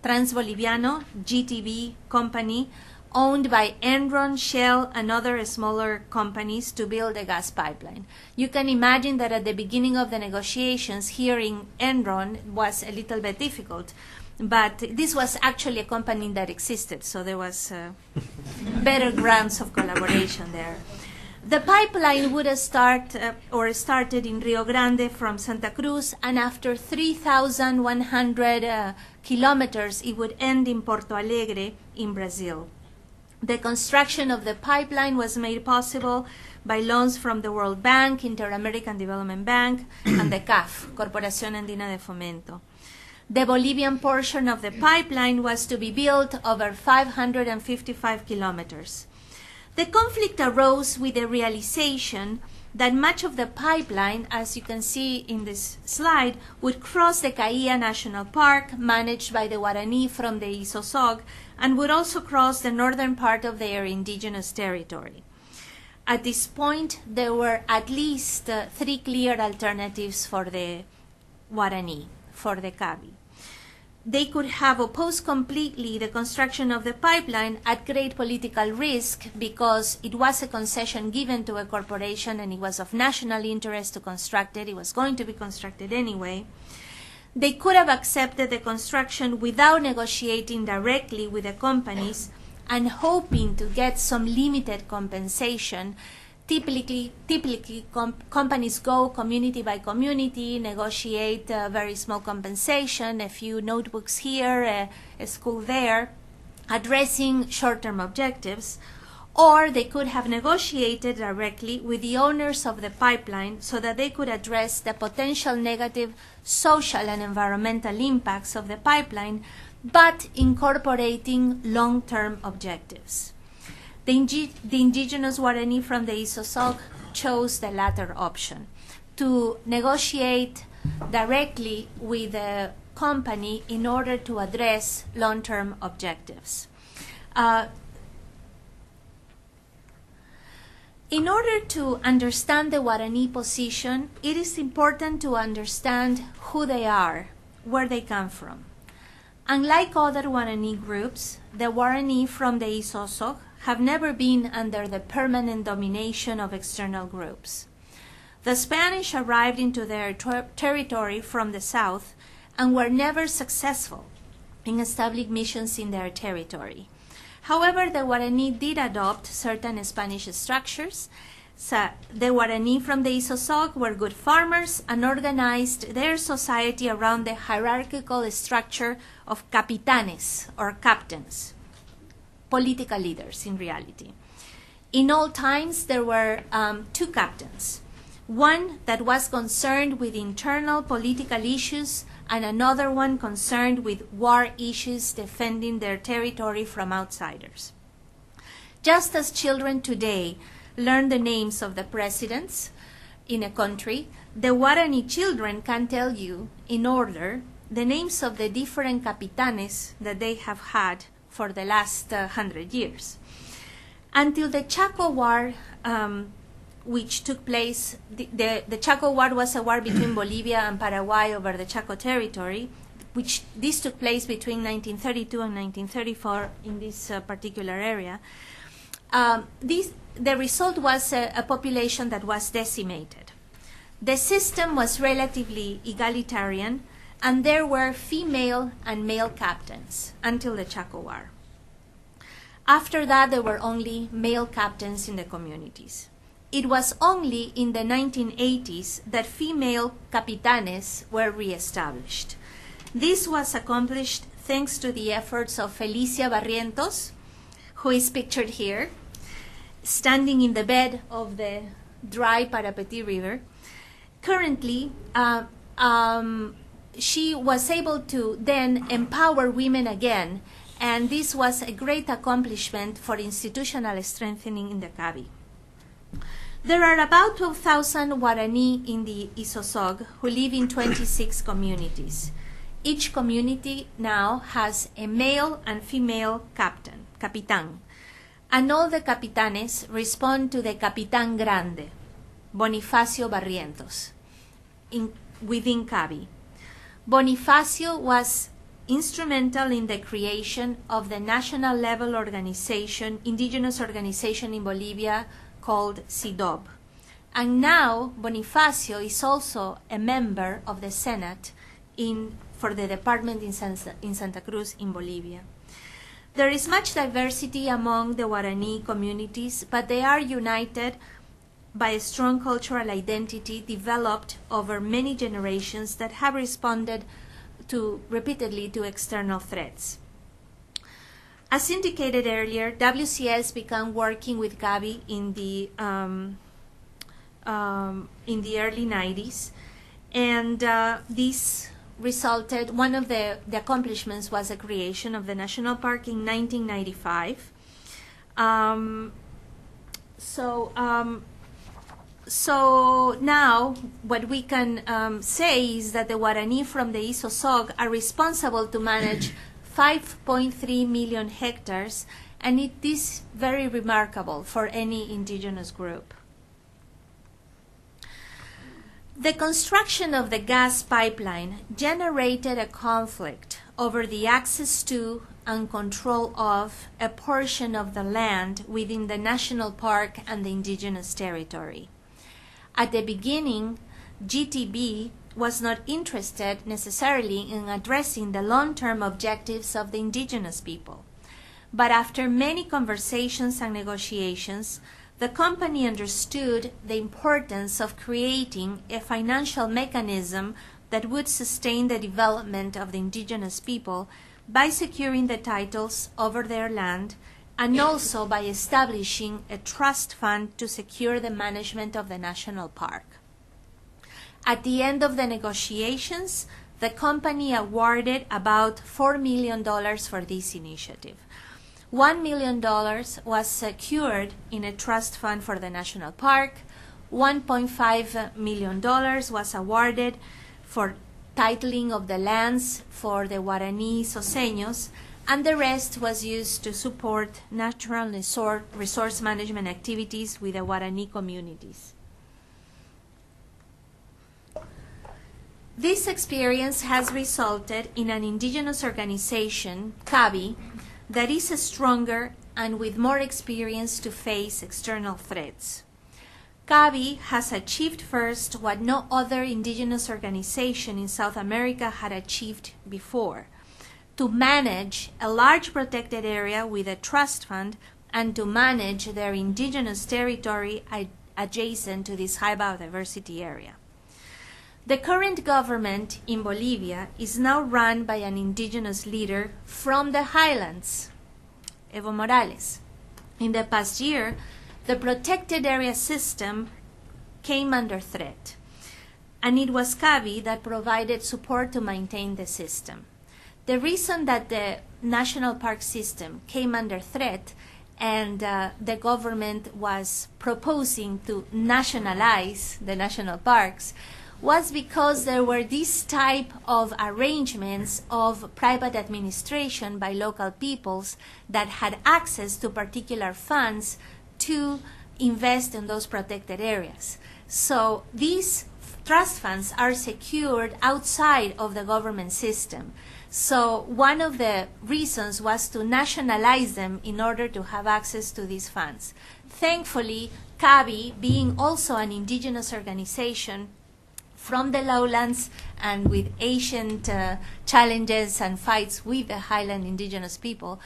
S1: Transboliviano, GTB company, owned by Enron, Shell, and other smaller companies to build a gas pipeline. You can imagine that at the beginning of the negotiations, hearing Enron was a little bit difficult. But this was actually a company that existed, so there was better grounds of collaboration there. The pipeline would have started in Rio Grande from Santa Cruz, and after 3,100 kilometers, it would end in Porto Alegre in Brazil. The construction of the pipeline was made possible by loans from the World Bank, Inter-American Development Bank, and the CAF, Corporación Andina de Fomento. The Bolivian portion of the pipeline was to be built over 555 kilometers. The conflict arose with the realization that much of the pipeline, as you can see in this slide, would cross the Caia National Park, managed by the Guarani from the Isosog, and would also cross the northern part of their indigenous territory. At this point, there were at least 3 clear alternatives for the Guarani, for the CABI. They could have opposed completely the construction of the pipeline at great political risk because it was a concession given to a corporation and it was of national interest to construct it. It was going to be constructed anyway. They could have accepted the construction without negotiating directly with the companies and hoping to get some limited compensation. Typically, companies go community by community, negotiate very small compensation, a few notebooks here, a school there, addressing short-term objectives. Or they could have negotiated directly with the owners of the pipeline so that they could address the potential negative social and environmental impacts of the pipeline, but incorporating long-term objectives. The indigenous Guarani from the Isosog chose the latter option, to negotiate directly with the company in order to address long-term objectives. In order to understand the Guarani position, it is important to understand who they are, where they come from. Unlike other Guarani groups, the Guarani from the Isosog have never been under the permanent domination of external groups. The Spanish arrived into their territory from the south and were never successful in establishing missions in their territory. However, the Guarani did adopt certain Spanish structures. So the Guarani from the Isosog were good farmers and organized their society around the hierarchical structure of capitanes, or captains, political leaders in reality. In all times, there were two captains, one that was concerned with internal political issues and another one concerned with war issues, defending their territory from outsiders. Just as children today learn the names of the presidents in a country, the Guarani children can tell you in order the names of the different capitanes that they have had for the last 100 years. Until the Chaco War, which took place, the Chaco War was a war between Bolivia and Paraguay over the Chaco territory, which this took place between 1932 and 1934 in this particular area. The result was a population that was decimated. The system was relatively egalitarian, and there were female and male captains until the Chaco War. After that, there were only male captains in the communities. It was only in the 1980s that female capitanes were reestablished. This was accomplished thanks to the efforts of Felicia Barrientos, who is pictured here, standing in the bed of the dry Parapetí River. Currently, she was able to then empower women again, and this was a great accomplishment for institutional strengthening in the Cabi. There are about 12,000 Guarani in the Isosog who live in 26 communities. Each community now has a male and female capitan, and all the capitanes respond to the Capitan Grande, Bonifacio Barrientos, within Cabi. Bonifacio was instrumental in the creation of the national level organization, indigenous organization in Bolivia, called CIDOB. And now Bonifacio is also a member of the Senate for the department in Santa Cruz in Bolivia. There is much diversity among the Guarani communities, but they are united by a strong cultural identity developed over many generations that have responded repeatedly to external threats. As indicated earlier, WCS began working with Gabi in the early 90s, and this resulted, one of the accomplishments was the creation of the national park in 1995. So now what we can say is that the Guarani from the Isosog are responsible to manage 5.3 million hectares, and it is very remarkable for any indigenous group. The construction of the gas pipeline generated a conflict over the access to and control of a portion of the land within the national park and the indigenous territory. At the beginning, GTB was not interested necessarily in addressing the long-term objectives of the indigenous people. But after many conversations and negotiations, the company understood the importance of creating a financial mechanism that would sustain the development of the indigenous people by securing the titles over their land, and also by establishing a trust fund to secure the management of the national park. At the end of the negotiations, the company awarded about $4 million for this initiative. $1 million was secured in a trust fund for the national park. $1.5 million was awarded for titling of the lands for the Guarani Soseños, and the rest was used to support natural resource management activities with the Guarani communities. This experience has resulted in an indigenous organization, CABI, that is stronger and with more experience to face external threats. CABI has achieved first what no other indigenous organization in South America had achieved before: to manage a large protected area with a trust fund and to manage their indigenous territory adjacent to this high biodiversity area. The current government in Bolivia is now run by an indigenous leader from the highlands, Evo Morales. In the past year, the protected area system came under threat, and it was CABI that provided support to maintain the system. The reason that the national park system came under threat and the government was proposing to nationalize the national parks was because there were this type of arrangements of private administration by local peoples that had access to particular funds to invest in those protected areas. So these trust funds are secured outside of the government system. So one of the reasons was to nationalize them in order to have access to these funds. Thankfully, CABI, being also an indigenous organization from the lowlands and with ancient challenges and fights with the highland indigenous people,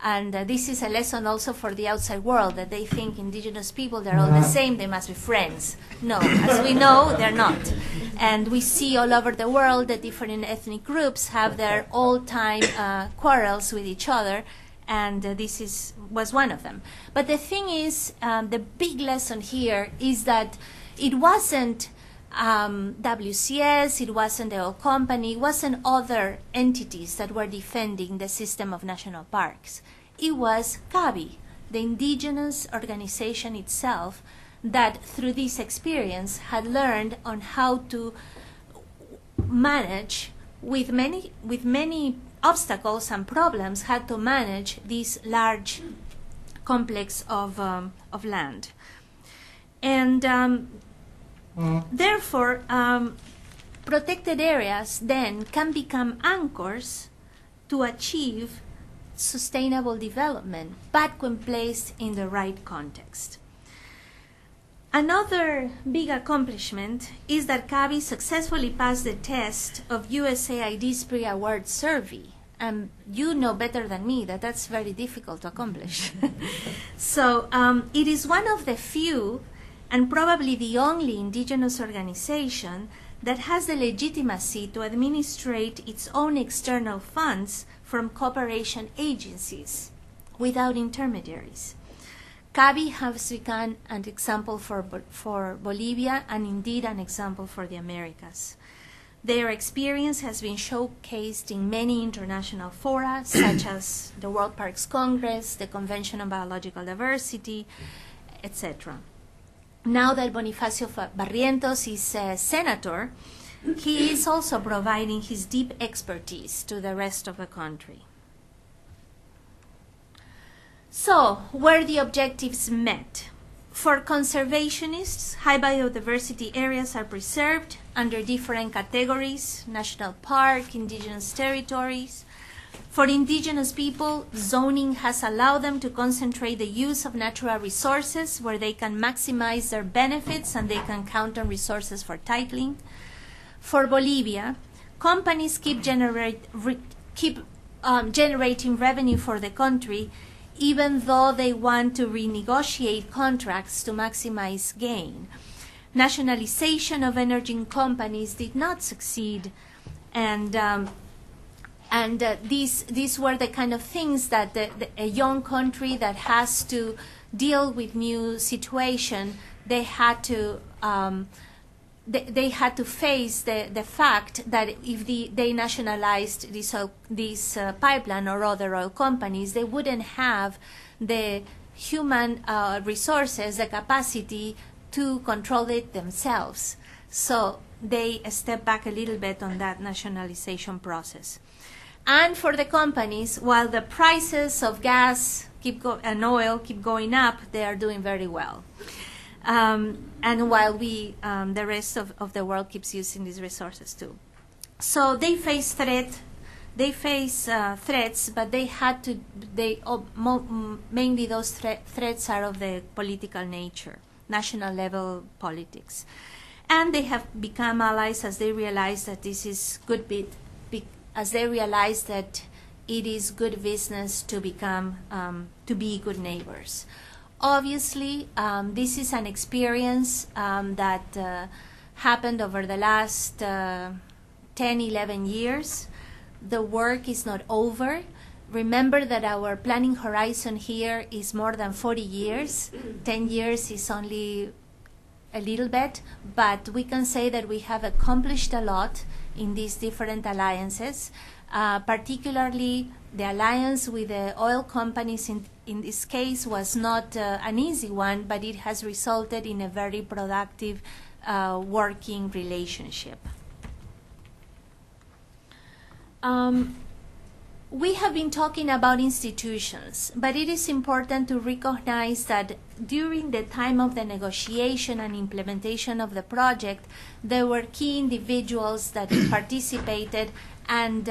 S1: and this is a lesson also for the outside world, that they think indigenous people, they're all the same, they must be friends. No, as we know, they're not. And we see all over the world that different ethnic groups have their all-time quarrels with each other, and this was one of them. But the thing is, the big lesson here is that it wasn't WCS, it wasn't the oil company, it wasn't other entities that were defending the system of national parks. It was CABI, the indigenous organization itself, that through this experience had learned on how to manage with many obstacles and problems, had to manage this large complex of land. And therefore, protected areas then can become anchors to achieve sustainable development, but when placed in the right context. Another big accomplishment is that CABI successfully passed the test of USAID's pre-award survey. And you know better than me that that's very difficult to accomplish. So it is one of the few and probably the only indigenous organization that has the legitimacy to administrate its own external funds from cooperation agencies without intermediaries. CABI has become an example for Bolivia and indeed an example for the Americas. Their experience has been showcased in many international fora, such as the World Parks Congress, the Convention on Biological Diversity, etc. Now that Bonifacio Barrientos is a senator, he is also providing his deep expertise to the rest of the country. So, were the objectives met? For conservationists, high biodiversity areas are preserved under different categories: national park, indigenous territories. For indigenous people, zoning has allowed them to concentrate the use of natural resources where they can maximize their benefits and they can count on resources for titling. For Bolivia, companies keep generating revenue for the country even though they want to renegotiate contracts to maximize gain. Nationalization of energy companies did not succeed, and these were the kind of things that a young country that has to deal with new situation, they had to face the fact that if they nationalized this pipeline or other oil companies, they wouldn't have the human resources, the capacity to control it themselves. So they step back a little bit on that nationalization process. And for the companies, while the prices of gas and oil keep going up, they are doing very well. And while the rest of the world keeps using these resources too. So they face threats, but they had to. Mainly those threats are of the political nature, national level politics, and they have become allies as they realize that this is good. As they realize that it is good business to become to be good neighbors. Obviously, this is an experience that happened over the last 10, 11 years. The work is not over. Remember that our planning horizon here is more than 40 years. 10 years is only a little bit, but we can say that we have accomplished a lot in these different alliances, particularly the alliance with the oil companies in this case was not an easy one, but it has resulted in a very productive working relationship. We have been talking about institutions, but it is important to recognize that during the time of the negotiation and implementation of the project, there were key individuals that participated and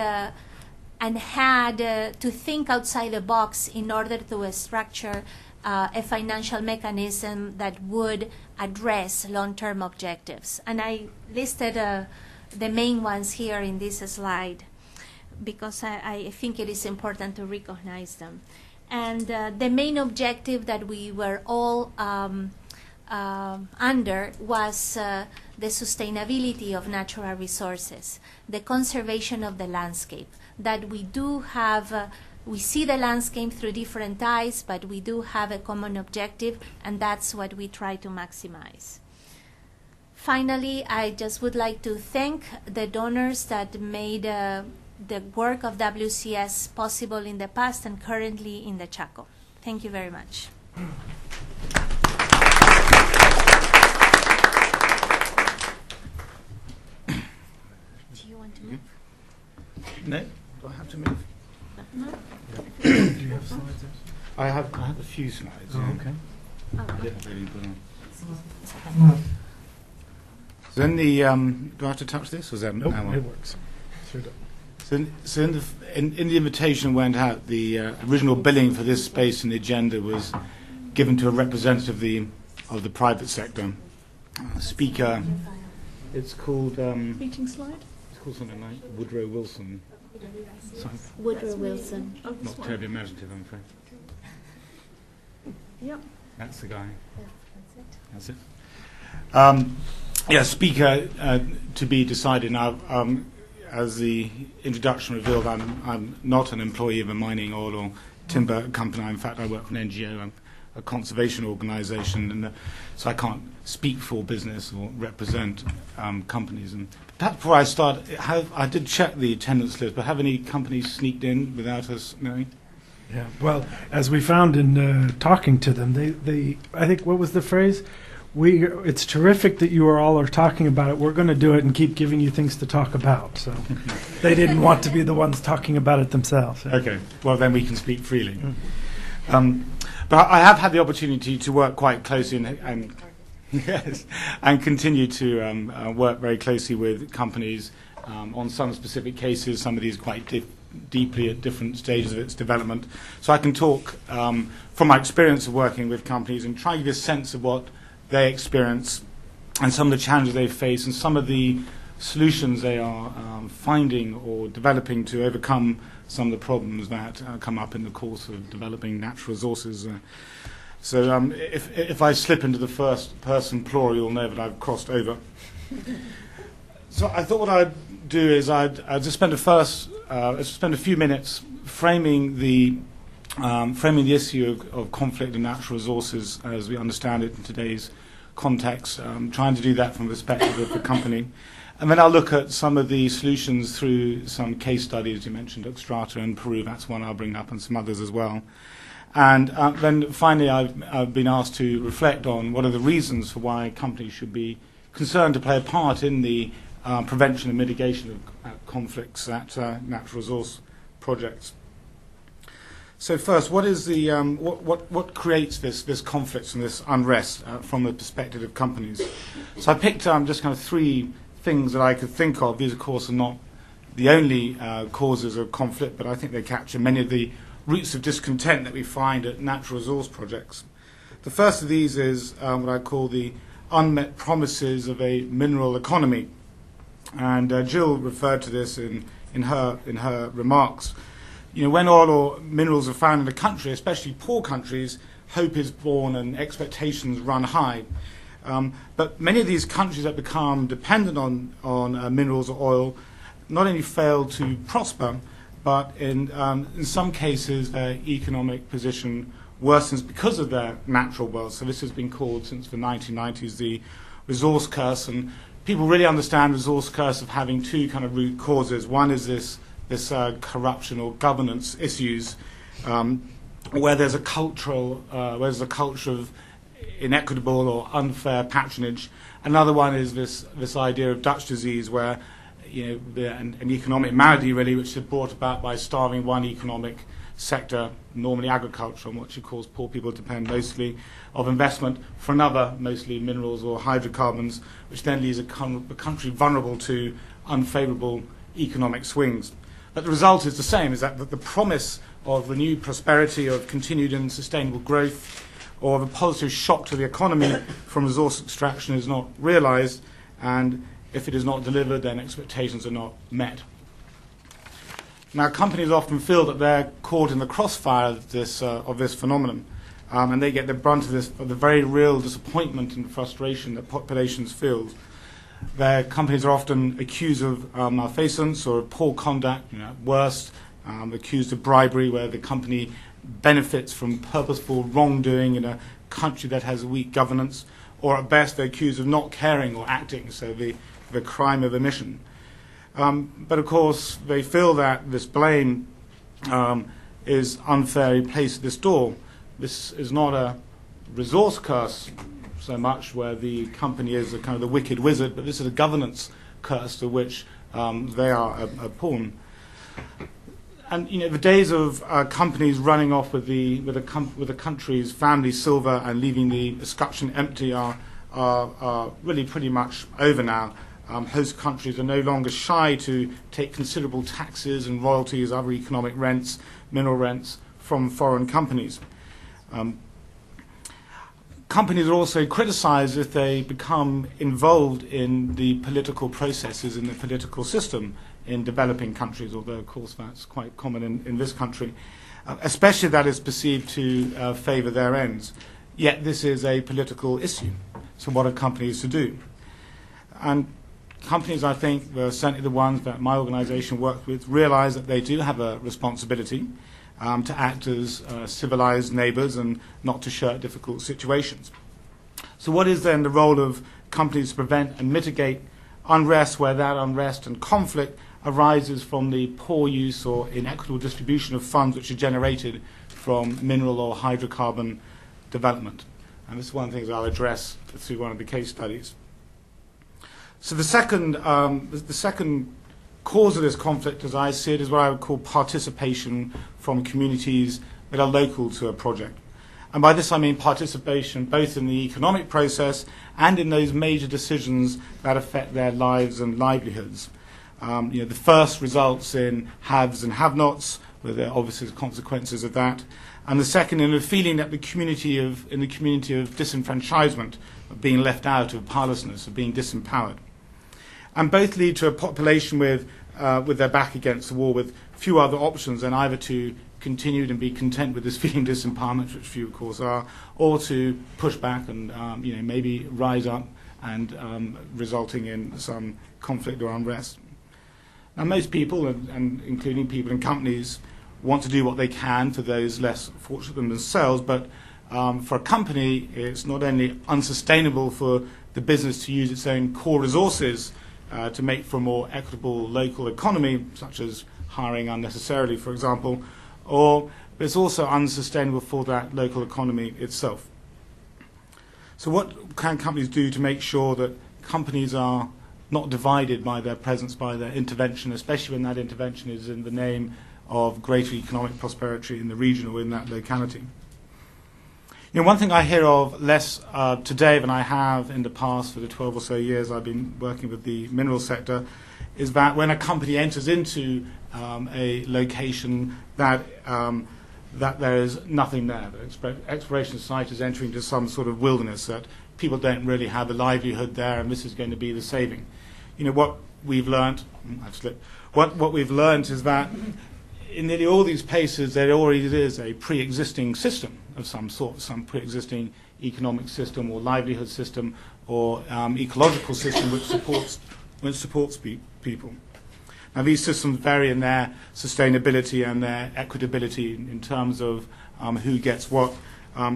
S1: had to think outside the box in order to structure a financial mechanism that would address long-term objectives. And I listed the main ones here in this slide, because I think it is important to recognize them. And the main objective that we were all under was the sustainability of natural resources, the conservation of the landscape, that we do have, we see the landscape through different eyes, but we do have a common objective, and that's what we try to maximize. Finally, I just would like to thank the donors that made the work of WCS possible in the past and currently in the Chaco. Thank you very much. Do you want to move?
S4: No? Do I have to move?
S1: No?
S2: Do you have slides?
S4: I have a few slides.
S2: Oh, okay.
S4: I didn't really put on. So in the, do I have to touch this? Or is that
S2: Nope,
S4: that one?
S2: it works. Sure does.
S4: So in the invitation went out, the original billing for this space in the agenda was given to a representative of the private sector. Speaker, it's called
S3: Meeting slide?
S4: it's called something like Woodrow Wilson.
S1: Woodrow Wilson.
S3: Oh, this
S4: Not
S3: one.
S4: terribly imaginative, I'm afraid.
S3: Yep.
S4: That's the guy.
S1: That's it.
S4: That's it. Yeah, speaker to be decided now. As the introduction revealed, I'm not an employee of a mining, oil, or timber company. In fact, I work for an NGO, a conservation organisation, and so I can't speak for business or represent companies. And perhaps before I start, I did check the attendance list, but have any companies sneaked in without us knowing?
S2: Yeah. Well, as we found in talking to them, they I think, what was the phrase? It's terrific that you all are talking about it. We're going to do it and keep giving you things to talk about. So they didn't want to be the ones talking about it themselves.
S4: Okay. Well, then we can speak freely. But I have had the opportunity to work quite closely and yes, and continue to work very closely with companies on some specific cases. Some of these quite deeply at different stages of its development. So I can talk from my experience of working with companies and try to give a sense of what they experience and some of the challenges they face and some of the solutions they are finding or developing to overcome some of the problems that come up in the course of developing natural resources. So if I slip into the first person plural, you'll know that I've crossed over. So I thought what I'd do is I'd just spend a few minutes framing the issue of conflict and natural resources as we understand it in today's context, trying to do that from the perspective of the company. And then I'll look at some of the solutions through some case studies. You mentioned Extractive in Peru, that's one I'll bring up, and some others as well. And then finally I've been asked to reflect on what are the reasons for why companies should be concerned to play a part in the prevention and mitigation of conflicts at natural resource projects. So first, what is the what creates this conflict and this unrest from the perspective of companies? So I picked just kind of three things that I could think of. These, of course, are not the only causes of conflict, but I think they capture many of the roots of discontent that we find at natural resource projects. The first of these is what I call the unmet promises of a mineral economy, and Jill referred to this in her remarks. You know, when oil or minerals are found in a country, especially poor countries, hope is born and expectations run high. But many of these countries that become dependent on minerals or oil not only fail to prosper, but in some cases their economic position worsens because of their natural wealth. So this has been called since the 1990s the resource curse, and people really understand resource curse of having two kind of root causes. One is this corruption or governance issues, where there's a culture of inequitable or unfair patronage. Another one is this idea of Dutch disease, where an economic malady really, which is brought about by starving one economic sector, normally agriculture, on which of course poor people depend mostly, of investment for another, mostly minerals or hydrocarbons, which then leaves a country vulnerable to unfavourable economic swings. But the result is the same, is that the promise of renewed prosperity, of continued and sustainable growth, or of a positive shock to the economy from resource extraction is not realised, and if it is not delivered, then expectations are not met. Now, companies often feel that they're caught in the crossfire of this phenomenon, and they get the brunt of the very real disappointment and frustration that populations feel. Their companies are often accused of malfeasance or of poor conduct, at worst, accused of bribery, where the company benefits from purposeful wrongdoing in a country that has weak governance, or at best they're accused of not caring or acting, so the crime of omission. But of course, they feel that this blame is unfairly placed at this door. This is not a resource curse so much, where the company is a kind of the wicked wizard, but this is a governance curse to which they are a pawn. And the days of companies running off with the country's family silver and leaving the escutcheon empty are really pretty much over now. Host countries are no longer shy to take considerable taxes and royalties, other economic rents, mineral rents from foreign companies. Companies are also criticized if they become involved in the political processes in the political system in developing countries, although of course that's quite common in this country, especially that is perceived to favor their ends. Yet this is a political issue. So what are companies to do? And companies, I think, certainly the ones that my organization works with, realize that they do have a responsibility to act as civilized neighbors and not to shirk difficult situations. So what is then the role of companies to prevent and mitigate unrest, where that unrest and conflict arises from the poor use or inequitable distribution of funds which are generated from mineral or hydrocarbon development? And this is one of the things I'll address through one of the case studies. So the second cause of this conflict, as I see it, is what I would call participation from communities that are local to a project. And by this I mean participation both in the economic process and in those major decisions that affect their lives and livelihoods. The first results in haves and have-nots, with the obvious consequences of that, and the second in a feeling that in the community of disenfranchisement, of being left out, of powerlessness, of being disempowered. And both lead to a population with their back against the wall, with few other options than either to continue and be content with this feeling of disempowerment, which few of course are, or to push back and maybe rise up and resulting in some conflict or unrest. Now most people, and including people in companies, want to do what they can for those less fortunate than themselves, but for a company it's not only unsustainable for the business to use its own core resources to make for a more equitable local economy, such as hiring unnecessarily, for example, but it's also unsustainable for that local economy itself. So what can companies do to make sure that companies are not divided by their presence, by their intervention, especially when that intervention is in the name of greater economic prosperity in the region or in that locality. One thing I hear of less today than I have in the past for the 12 or so years I've been working with the mineral sector is that when a company enters into a location that there is nothing there, the exploration site is entering into some sort of wilderness, that people don't really have a livelihood there, and this is going to be the saving. What we've learned, what we've learned is that in nearly all these places there already is a pre-existing system of some sort, some pre-existing economic system or livelihood system or ecological system which supports people. Now these systems vary in their sustainability and their equitability in terms of who gets what.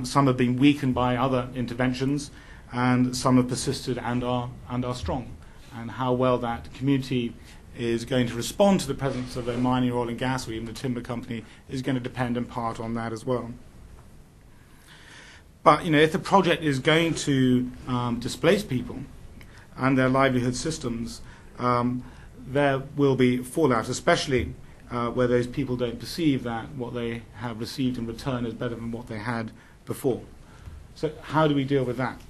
S4: Some have been weakened by other interventions, and some have persisted and are strong. And how well that community is going to respond to the presence of a mining, oil and gas, or even the timber company, is going to depend in part on that as well. But if the project is going to displace people and their livelihood systems, there will be fallout, especially where those people don't perceive that what they have received in return is better than what they had before. So how do we deal with that?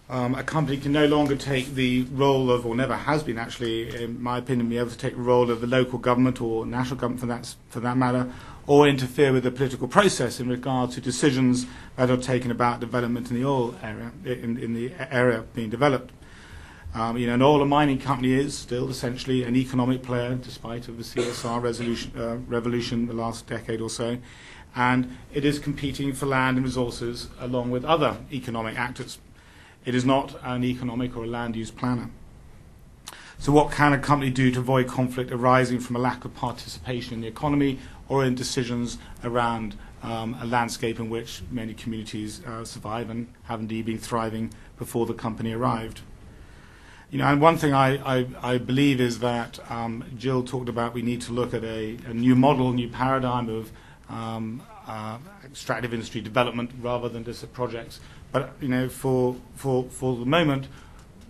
S4: A company can no longer take the role of, or never has been actually, in my opinion, be able to take the role of the local government or national government for that matter, or interfere with the political process in regard to decisions that are taken about development in the oil area, in the area being developed. An oil and mining company is still essentially an economic player, despite of the CSR revolution the last decade or so, and it is competing for land and resources along with other economic actors. It is not an economic or a land use planner. So what can a company do to avoid conflict arising from a lack of participation in the economy or in decisions around a landscape in which many communities survive and have indeed been thriving before the company arrived? And one thing I believe is that Jill talked about we need to look at a new model, new paradigm of extractive industry development rather than just projects. But for the moment,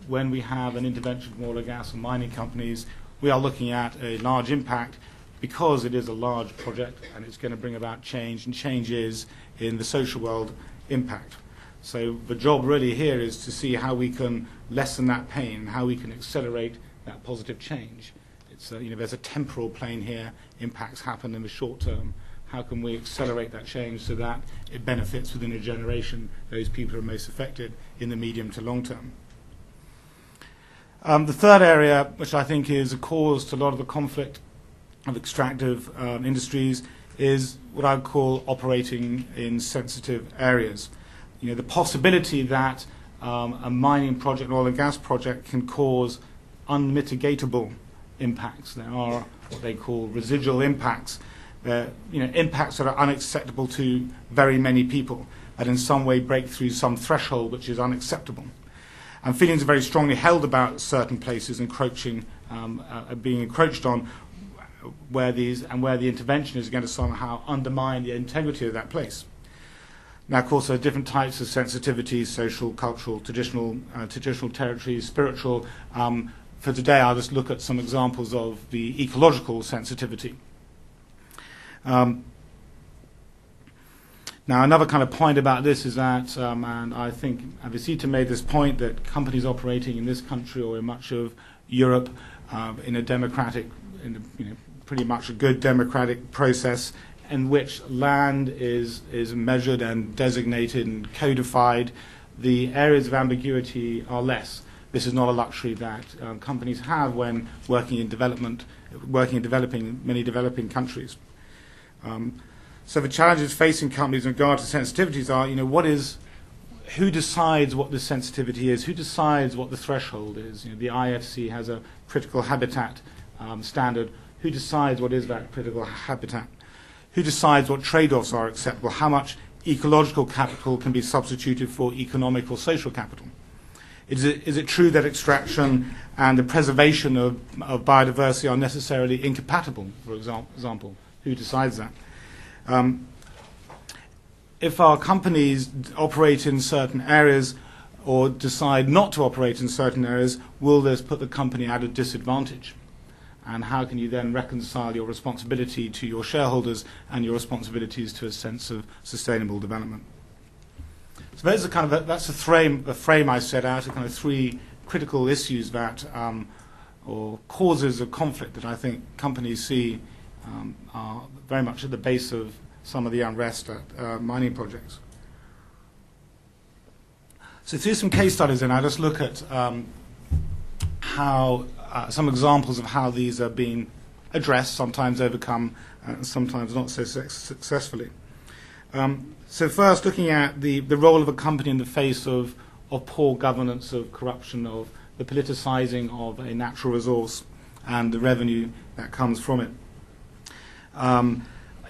S4: when we have an intervention from oil and gas and mining companies, we are looking at a large impact because it is a large project and it's going to bring about change, and change is in the social world impact. So the job really here is to see how we can lessen that pain, how we can accelerate that positive change. It's there's a temporal plane here. Impacts happen in the short term. How can we accelerate that change so that it benefits within a generation those people who are most affected in the medium to long term? The third area, which I think is a cause to a lot of the conflict of extractive industries, is what I would call operating in sensitive areas. The possibility that a mining project, an oil and gas project, can cause unmitigatable impacts. There are what they call residual impacts. Impacts that are unacceptable to very many people, that in some way break through some threshold which is unacceptable. And feelings are very strongly held about certain places being encroached on, where the intervention is going to somehow undermine the integrity of that place. Now, of course, there are different types of sensitivities: social, cultural, traditional territories, spiritual. For today, I'll just look at some examples of the ecological sensitivity. Now, another kind of point about this is that, and I think Avecita made this point, that companies operating in this country or in much of Europe in a democratic, pretty much a good democratic process in which land is measured and designated and codified, the areas of ambiguity are less. This is not a luxury that companies have when working in many developing countries. So the challenges facing companies in regard to sensitivities are, who decides what the sensitivity is? Who decides what the threshold is? The IFC has a critical habitat standard. Who decides what is that critical habitat? Who decides what trade-offs are acceptable? How much ecological capital can be substituted for economic or social capital? Is it true that extraction and the preservation of biodiversity are necessarily incompatible, for example? Who decides that? If our companies operate in certain areas or decide not to operate in certain areas, will this put the company at a disadvantage? and how can you then reconcile your responsibility to your shareholders and your responsibilities to a sense of sustainable development. So those are that's the frame I set out, kind of three critical issues that, or causes of conflict that I think companies see are very much at the base of some of the unrest at mining projects. So through some case studies, then I'll just look at how some examples of how these are being addressed, sometimes overcome, and sometimes not so successfully. So first, looking at the role of a company in the face of poor governance, of corruption, of the politicizing of a natural resource and the revenue that comes from it.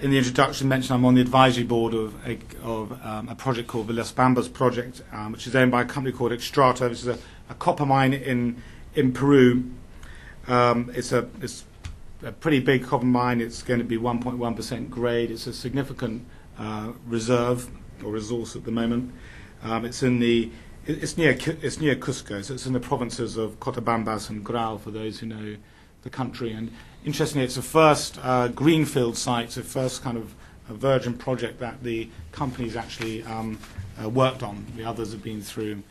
S4: In the introduction, mentioned I'm on the advisory board of a project called the Las Bambas project, which is owned by a company called Extractive, which is a copper mine in Peru. It's a pretty big copper mine. It's going to be 1.1% grade. It's a significant reserve or resource at the moment. It's near Cusco, so it's in the provinces of Cotabambas and Grau, for those who know the country. And interestingly, it's the first greenfield site, the first kind of a virgin project that the company's actually worked on. The others have been through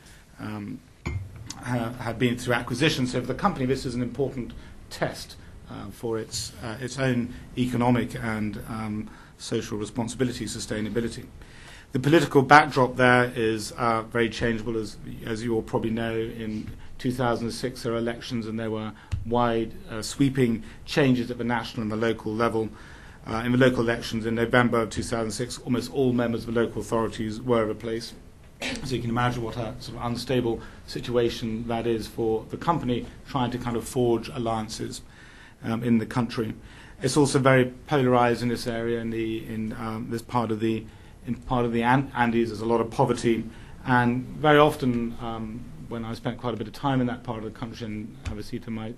S4: acquisition. So for the company, this is an important test for its own economic and social responsibility, sustainability. The political backdrop there is very changeable, as you all probably know. In 2006, there were elections, and there were wide, sweeping changes at the national and the local level. In the local elections in November of 2006, almost all members of the local authorities were replaced. So you can imagine what a sort of unstable situation that is for the company trying to kind of forge alliances in the country. It's also very polarized in this area. In this part of the Andes, there's a lot of poverty, and very often, when I spent quite a bit of time in that part of the country, and Avecita might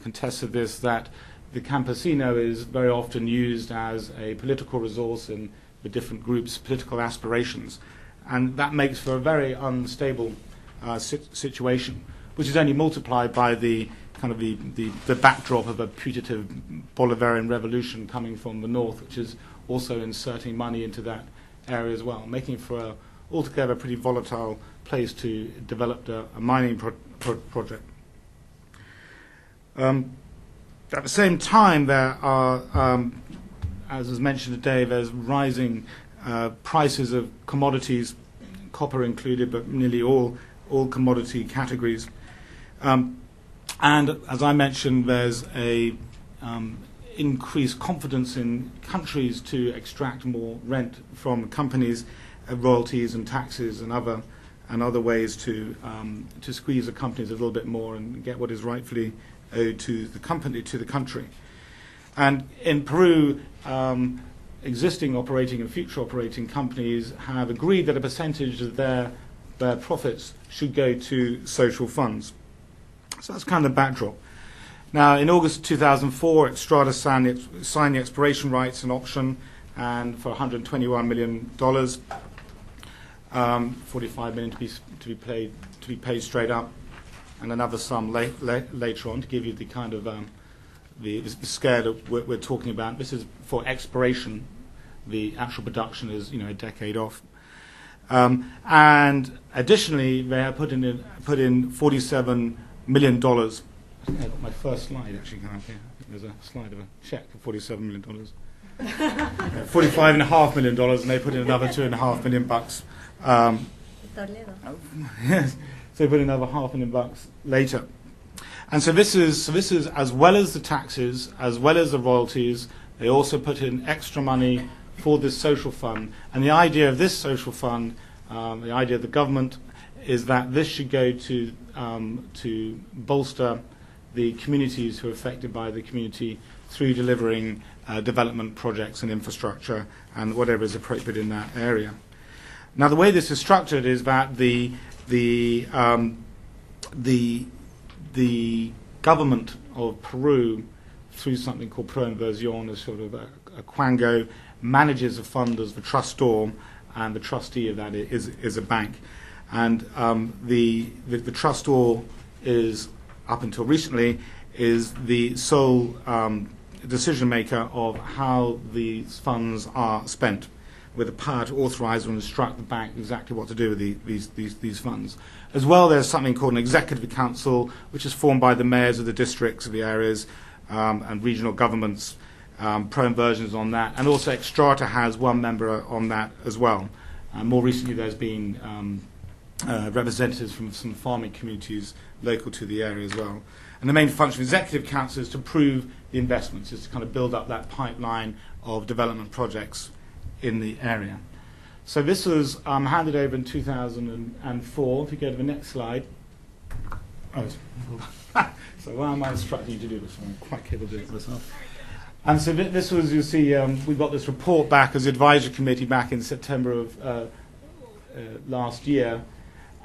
S4: contest to this, that the campesino is very often used as a political resource in the different groups' political aspirations, and that makes for a very unstable situation, which is only multiplied by the kind of the backdrop of a putative Bolivarian revolution coming from the north, which is also inserting money into that area as well, making for a altogether pretty volatile place to develop a mining project. At the same time, there are, as was mentioned today, there's rising prices of commodities, copper included, but nearly all commodity categories. And as I mentioned, there's a increased confidence in countries to extract more rent from companies, royalties and taxes and other ways to squeeze the companies a little bit more and get what is rightfully owed to the country. And in Peru, existing operating and future operating companies have agreed that a percentage of their profits should go to social funds. So that's kind of the backdrop. Now, in August 2004, Extractive signed the exploration rights and option, and for $121 million, $45 million to be paid straight up, and another sum later on to give you the kind of the scale that we're talking about. This is for exploration. The actual production is a decade off. And additionally, they have put in $47 million. I think I got my first slide actually coming up here. I think there's a slide of a check for $47 million. $45.5 million, and they put in another $2.5 million. Yes, so they put in another $500,000 million later. And so this is as well as the taxes, as well as the royalties. They also put in extra money for this social fund. And the idea of this social fund, the idea of the government, is that this should go to bolster the communities who are affected by the community through delivering development projects and infrastructure and whatever is appropriate in that area. Now, the way this is structured is that the government of Peru, through something called Pro Inversión, as sort of a quango, manages the fund as the trustor, and the trustee of that is a bank. And the trustor is, up until recently, is the sole decision maker of how these funds are spent, with the power to authorise or instruct the bank exactly what to do with these funds. As well, there's something called an executive council, which is formed by the mayors of the districts of the areas and regional governments, pro-inversions on that. And also Extractive has one member on that as well. More recently, there's been representatives from some farming communities local to the area as well. And the main function of Executive Council is to approve the investments, is to kind of build up that pipeline of development projects in the area. So this was handed over in 2004. If you go to the next slide. Oh, so why am I instructing you to do this? I'm quite capable of doing it myself. And so this was, you see, we got this report back as advisory committee back in September of last year.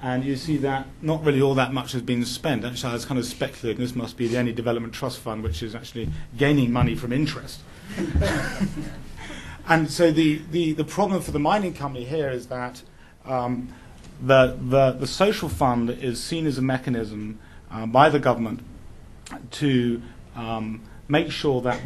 S4: And you see that not really all that much has been spent. Actually, I was kind of speculating this must be the only development trust fund which is actually gaining money from interest. And so the problem for the mining company here is that the social fund is seen as a mechanism by the government to make sure that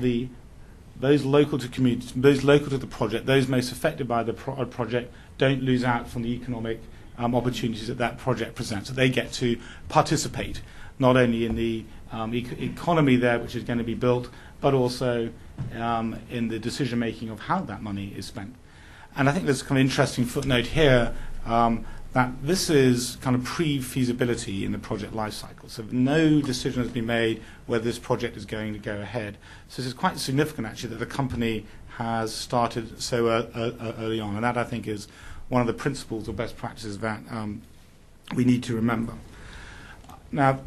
S4: those local to community, those local to the project, those most affected by the project don't lose out from the economic opportunities that project presents. So they get to participate not only in the economy there, which is going to be built, but also in the decision making of how that money is spent. And I think there's a kind of interesting footnote here that this is kind of pre-feasibility in the project life cycle. So no decision has been made whether this project is going to go ahead. So this is quite significant actually that the company has started so early on, and that I think is one of the principles or best practices that we need to remember. Now,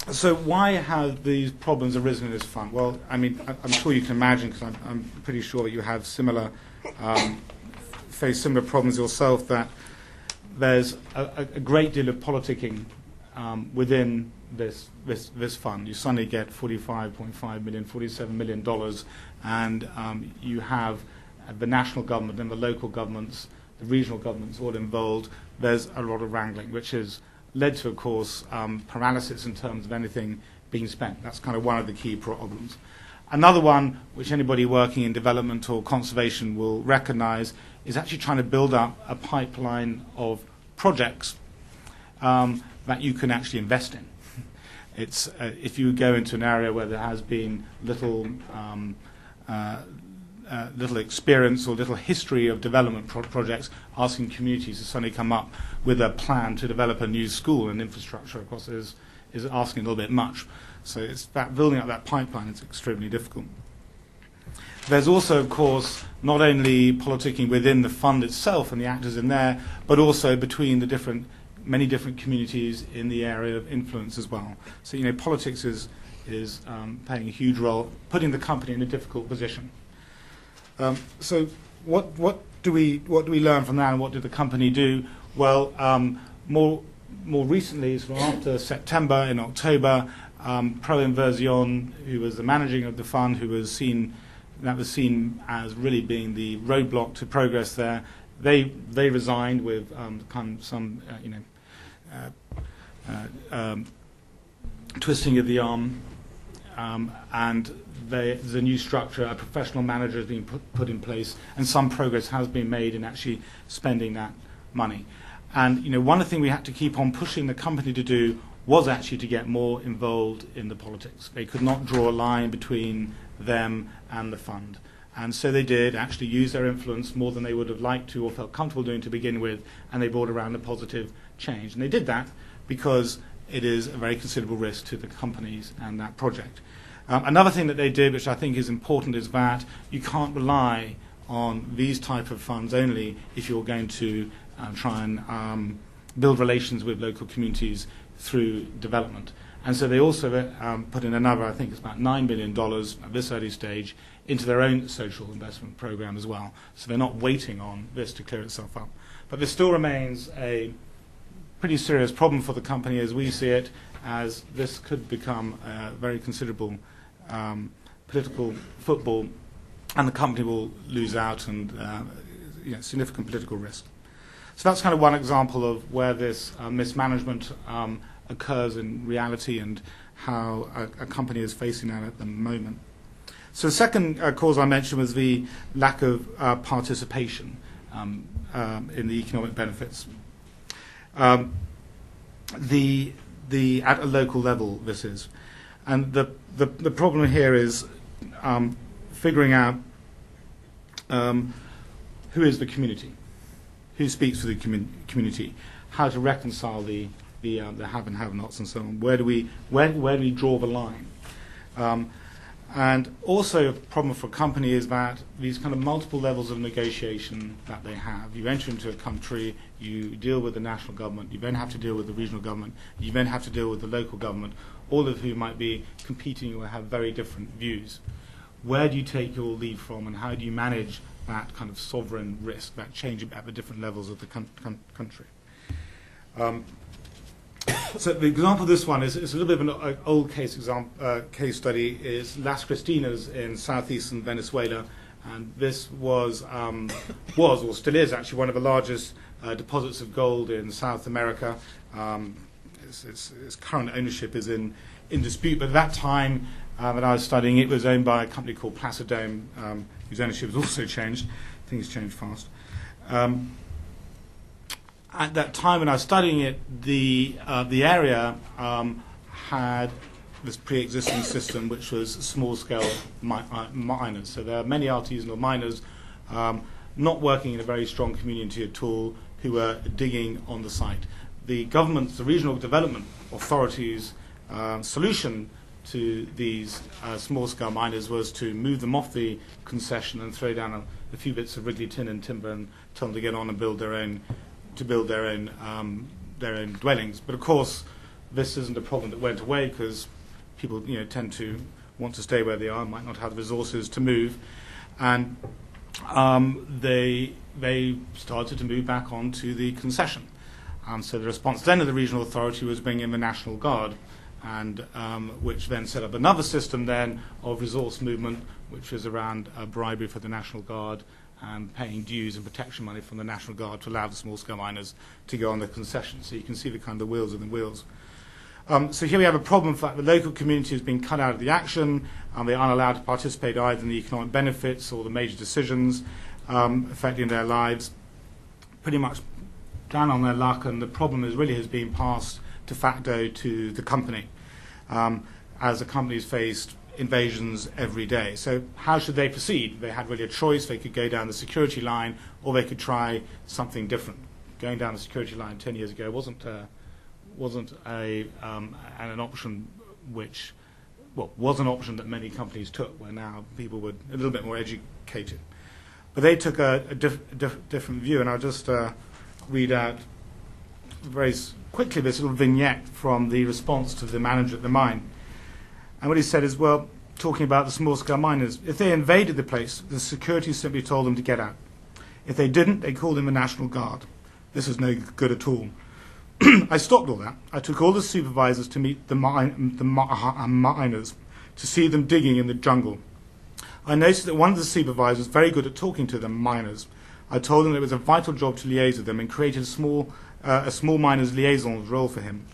S4: so why have these problems arisen in this fund? Well, I mean, I'm sure you can imagine, because I'm pretty sure that you have similar, face similar problems yourself, that there's a great deal of politicking within this fund. You suddenly get $45.5 million, $47 million, and you have the national government and the local governments, the regional governments all involved. There's a lot of wrangling, which has led to, of course, paralysis in terms of anything being spent. That's kind of one of the key problems. Another one, which anybody working in development or conservation will recognize, is actually trying to build up a pipeline of projects that you can actually invest in. It's if you go into an area where there has been little experience or little history of development projects, asking communities to suddenly come up with a plan to develop a new school and infrastructure, of course, is asking a little bit much. So it's that building up that pipeline is extremely difficult. There's also, of course, not only politicking within the fund itself and the actors in there, but also between the many different communities in the area of influence as well. So, you know, politics is playing a huge role, putting the company in a difficult position. So what do we learn from that, and what did the company do? Well, more recently, so after September, in October, Pro-Inversion, who was the managing of the fund, who was seen as really being the roadblock to progress there, they resigned with some twisting of the arm, and there's a new structure, a professional manager has been put in place, and some progress has been made in actually spending that money. And one of the things we had to keep on pushing the company to do was actually to get more involved in the politics. They could not draw a line between them and the fund. And so they did actually use their influence more than they would have liked to or felt comfortable doing to begin with, and they brought around a positive change. And they did that because it is a very considerable risk to the companies and that project. Another thing that they did, which I think is important, is that you can't rely on these type of funds only if you're going to try and build relations with local communities through development. And so they also put in another, I think it's about $9 million at this early stage, into their own social investment program as well. So they're not waiting on this to clear itself up. But there still remains a pretty serious problem for the company as we see it, as this could become a very considerable political football, and the company will lose out, and significant political risk. So that's kind of one example of where this mismanagement occurs in reality, and how a company is facing that at the moment. So the second cause I mentioned was the lack of participation in the economic benefits. At a local level, this is. And the problem here is figuring out who is the community, who speaks for the community, how to reconcile the have and have-nots and so on. Where do we draw the line? And also a problem for a company is that these kind of multiple levels of negotiation that they have. You enter into a country, you deal with the national government, you then have to deal with the regional government, you then have to deal with the local government, all of whom might be competing or have very different views. Where do you take your lead from, and how do you manage that kind of sovereign risk, that change at the different levels of the country? So the example of this one is a little bit of an old case study. Is Las Cristinas in southeastern Venezuela, and this was or still is actually one of the largest deposits of gold in South America. Its current ownership is in dispute, but at that time when I was studying, it was owned by a company called Placidome, whose ownership has also changed. Things change fast. At that time when I was studying it, the area had this pre-existing system, which was small-scale miners. So there are many artisanal miners not working in a very strong community at all, who were digging on the site. The regional development authorities' solution to these small-scale miners was to move them off the concession and throw down a few bits of Wrigley tin and timber and tell them to get on and build their own dwellings. But of course, this isn't a problem that went away, because people tend to want to stay where they are, might not have the resources to move, and they started to move back onto the concession. So the response then of the regional authority was bringing in the National Guard, and which then set up another system then of resource movement, which was around bribery for the National Guard and paying dues and protection money from the National Guard to allow the small-scale miners to go on the concession. So you can see the kind of wheels in the wheels. So here we have a problem. In fact, the local community has been cut out of the action, and they aren't allowed to participate either in the economic benefits or the major decisions affecting their lives. Pretty much down on their luck, and the problem has been passed de facto to the company, as the company's faced invasions every day. So how should they proceed? They had really a choice. They could go down the security line, or they could try something different. Going down the security line 10 years ago wasn't an option which, was an option that many companies took, where now people were a little bit more educated. But they took a different view, and I'll just read out very quickly this little vignette from the response to the manager at the mine. And what he said is, talking about the small-scale miners, if they invaded the place, the security simply told them to get out. If they didn't, they called in the National Guard. This is no good at all. I stopped all that. I took all the supervisors to meet the miners, to see them digging in the jungle. I noticed that one of the supervisors was very good at talking to the miners. I told him it was a vital job to liaise with them, and created a small miners liaison role for him.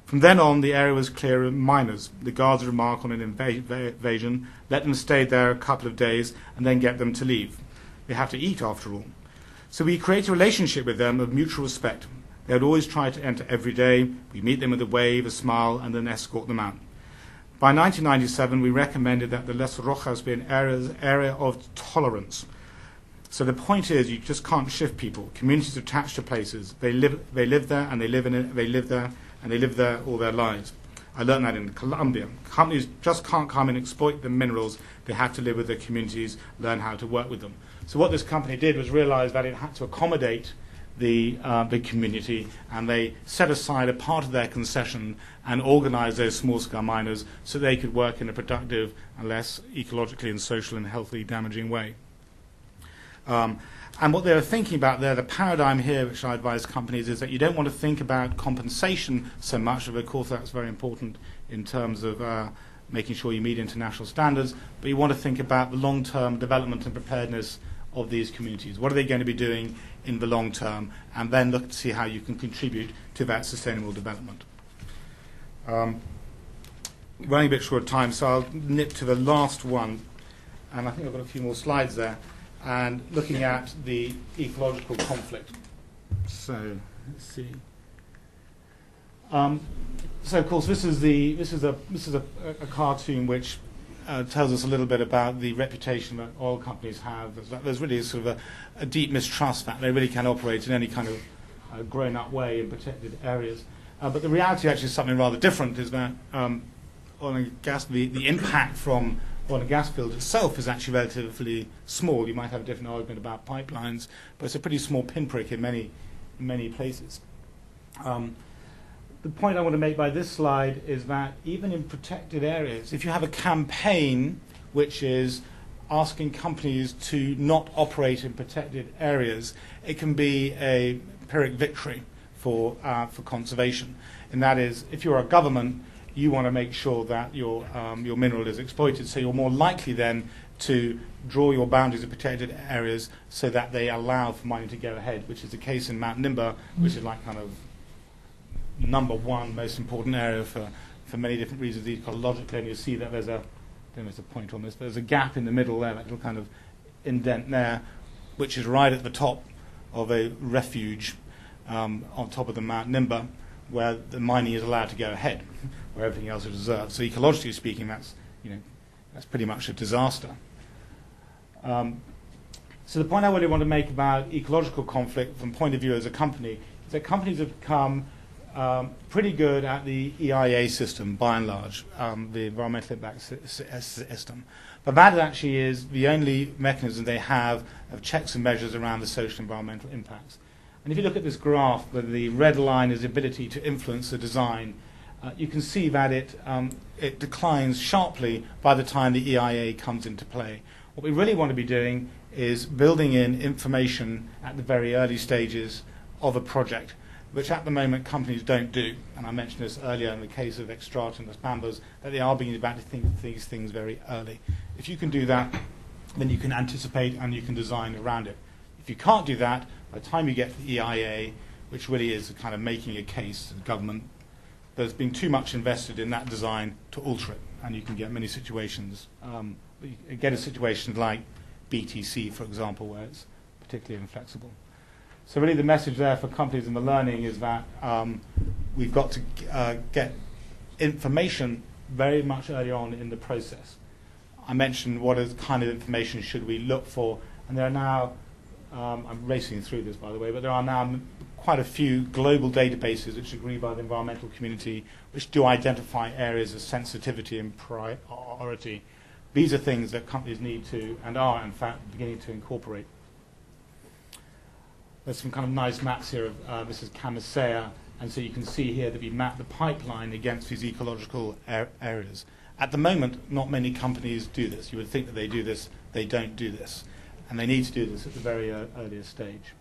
S4: From then on, the area was clear of miners. The guards' remark on an invasion: let them stay there a couple of days and then get them to leave. They have to eat, after all. So we create a relationship with them of mutual respect. They would always try to enter every day. We meet them with a wave, a smile, and then escort them out. By 1997, we recommended that the Les Rojas be an area of tolerance. So the point is, you just can't shift people. Communities attached to places. They live there, and they live in it. They live there, and they live there all their lives. I learned that in Colombia. Companies just can't come and exploit the minerals. They have to live with their communities, learn how to work with them. So what this company did was realize that it had to accommodate the community, and they set aside a part of their concession and organized those small-scale miners so they could work in a productive and less ecologically and socially and healthily damaging way. And what they were thinking about there, the paradigm here, which I advise companies, is that you don't want to think about compensation so much. Of course, that's very important in terms of making sure you meet international standards, but you want to think about the long-term development and preparedness of these communities. What are they going to be doing in the long term? And then look to see how you can contribute to that sustainable development. running a bit short of time, so I'll nip to the last one. And I think I've got a few more slides there. And looking at the ecological conflict. So let's see. So of course this is a cartoon which tells us a little bit about the reputation that oil companies have. There's really sort of a deep mistrust that they really can operate in any kind of grown-up way in protected areas. But the reality actually is something rather different. Is that oil and gas, the impact from oil and gas field itself is actually relatively small. You might have a different argument about pipelines, but it's a pretty small pinprick in many places. The point I want to make by this slide is that even in protected areas, if you have a campaign which is asking companies to not operate in protected areas, it can be a Pyrrhic victory for conservation. And that is, if you're a government, you want to make sure that your mineral is exploited, so you're more likely then to draw your boundaries of protected areas so that they allow for mining to go ahead, which is the case in Mount Nimba, which is like kind of number one most important area for many different reasons ecologically. And you see that there's a point on this, but there's a gap in the middle there, that little kind of indent there, which is right at the top of a refuge on top of the Mount Nimba, where the mining is allowed to go ahead, where everything else is reserved. So ecologically speaking, that's pretty much a disaster. So the point I really want to make about ecological conflict from point of view as a company is that companies have become pretty good at the EIA system, by and large, the environmental impact system. But that actually is the only mechanism they have of checks and measures around the social and environmental impacts. And if you look at this graph, where the red line is the ability to influence the design, you can see that it declines sharply by the time the EIA comes into play. What we really want to be doing is building in information at the very early stages of a project, which at the moment companies don't do. And I mentioned this earlier in the case of Extractive and Las Bambas, that they are beginning to think these things very early. If you can do that, then you can anticipate and you can design around it. If you can't do that, by the time you get to the EIA, which really is kind of making a case to the government, there's been too much invested in that design to alter it. And you can get many situations. You get a situation like BTC, for example, where it's particularly inflexible. So really the message there for companies in the learning is that we've got to get information very much early on in the process. I mentioned what kind of information should we look for, and there are now, I'm racing through this by the way, but there are now quite a few global databases which are agreed by the environmental community which do identify areas of sensitivity and priority. These are things that companies need to, and are in fact beginning to incorporate. There's some kind of nice maps here of this is Camisea, and so you can see here that we map the pipeline against these ecological areas. At the moment, not many companies do this. You would think that they do this. They don't do this. And they need to do this at the very earliest stage.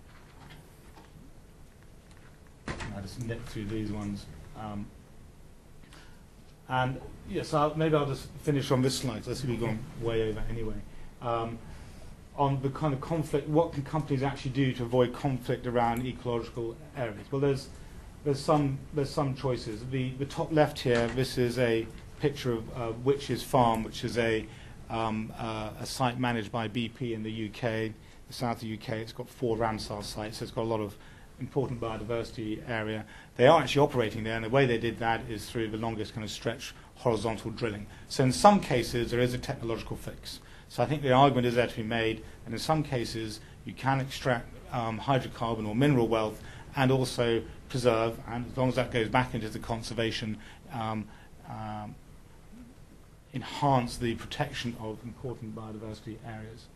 S4: I'll just nip through these ones. And yes, maybe I'll just finish on this slide. Let's see, we've gone way over anyway. On the kind of conflict, what can companies actually do to avoid conflict around ecological areas? Well, there's some choices. The top left here, this is a picture of Witches Farm, which is a site managed by BP in the UK, the south of the UK. It's got 4 Ramsar sites, so it's got a lot of important biodiversity area. They are actually operating there, and the way they did that is through the longest kind of stretch horizontal drilling. So in some cases, there is a technological fix. So I think the argument is there to be made, and in some cases, you can extract hydrocarbon or mineral wealth and also preserve, and as long as that goes back into the conservation, enhance the protection of important biodiversity areas.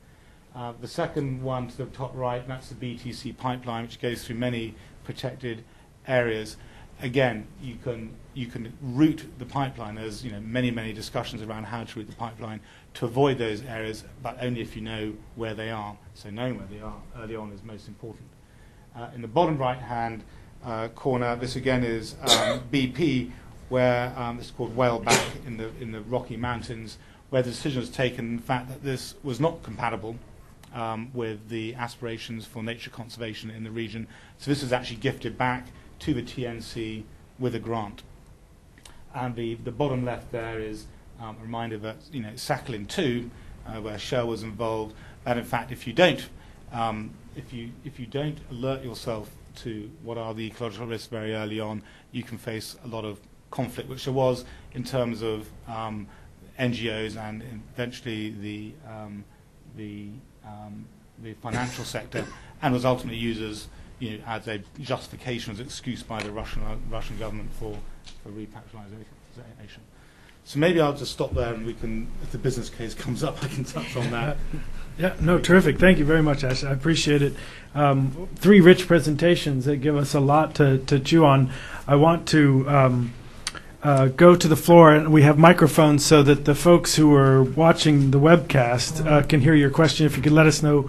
S4: The second one to the top right, that's the BTC pipeline, which goes through many protected areas. Again, you can route the pipeline. There's many discussions around how to route the pipeline to avoid those areas, but only if you know where they are. So knowing where they are early on is most important. In the bottom right-hand corner, this again is BP, where this is called Whaleback in the Rocky Mountains, where the decision was taken, in fact, that this was not compatible with the aspirations for nature conservation in the region. So this was actually gifted back to the TNC with a grant. And the bottom left there is a reminder that, Sakhalin 2, where Shell was involved, that in fact if you don't alert yourself to what are the ecological risks very early on, you can face a lot of conflict, which there was in terms of NGOs and eventually the financial sector, and was ultimately used as as a justification, as an excuse by the Russian government for repatriation. So maybe I'll just stop there, and we can, if the business case comes up, I can touch on that.
S2: Yeah, no, terrific. Thank you very much, Ash. I appreciate it. 3 rich presentations that give us a lot to chew on. I want to go to the floor, and we have microphones so that the folks who are watching the webcast can hear your question. If you could let us know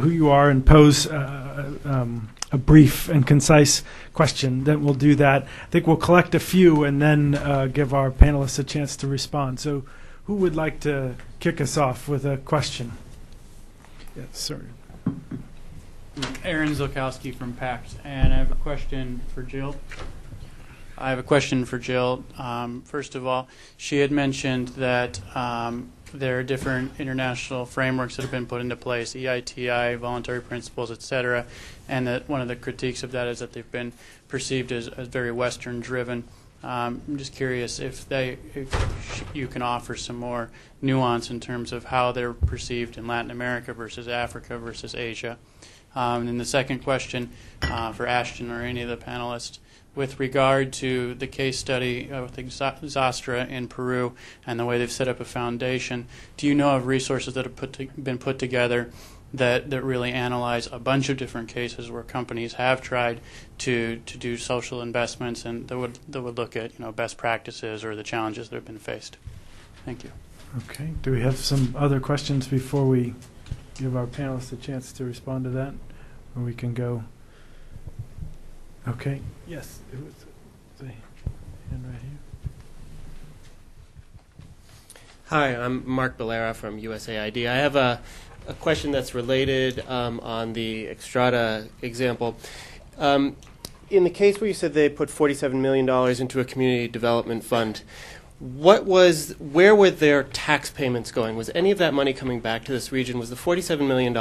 S2: who you are and pose a brief and concise question, then we'll do that. I think we'll collect a few and then give our panelists a chance to respond. So who would like to kick us off with a question? Yes, sir.
S5: Aaron Zilkowski from PACT, and I have a question for Jill. First of all, she had mentioned that there are different international frameworks that have been put into place, EITI, voluntary principles, etc., and that one of the critiques of that is that they've been perceived as very Western-driven. I'm just curious if you can offer some more nuance in terms of how they're perceived in Latin America versus Africa versus Asia. And then the second question for Assheton or any of the panelists, with regard to the case study with Zastra in Peru and the way they've set up a foundation, do you know of resources that have been put together that really analyze a bunch of different cases where companies have tried to do social investments and that would look at best practices or the challenges that have been faced? Thank you.
S2: Okay. Do we have some other questions before we give our panelists a chance to respond to that? Or we can go. Okay. Yes. It was the hand right here.
S6: Hi, I'm Mark Bellera from USAID. I have a question that's related on the Extrata example. In the case where you said they put $47 million into a community development fund, where were their tax payments going? Was any of that money coming back to this region? Was the $47 million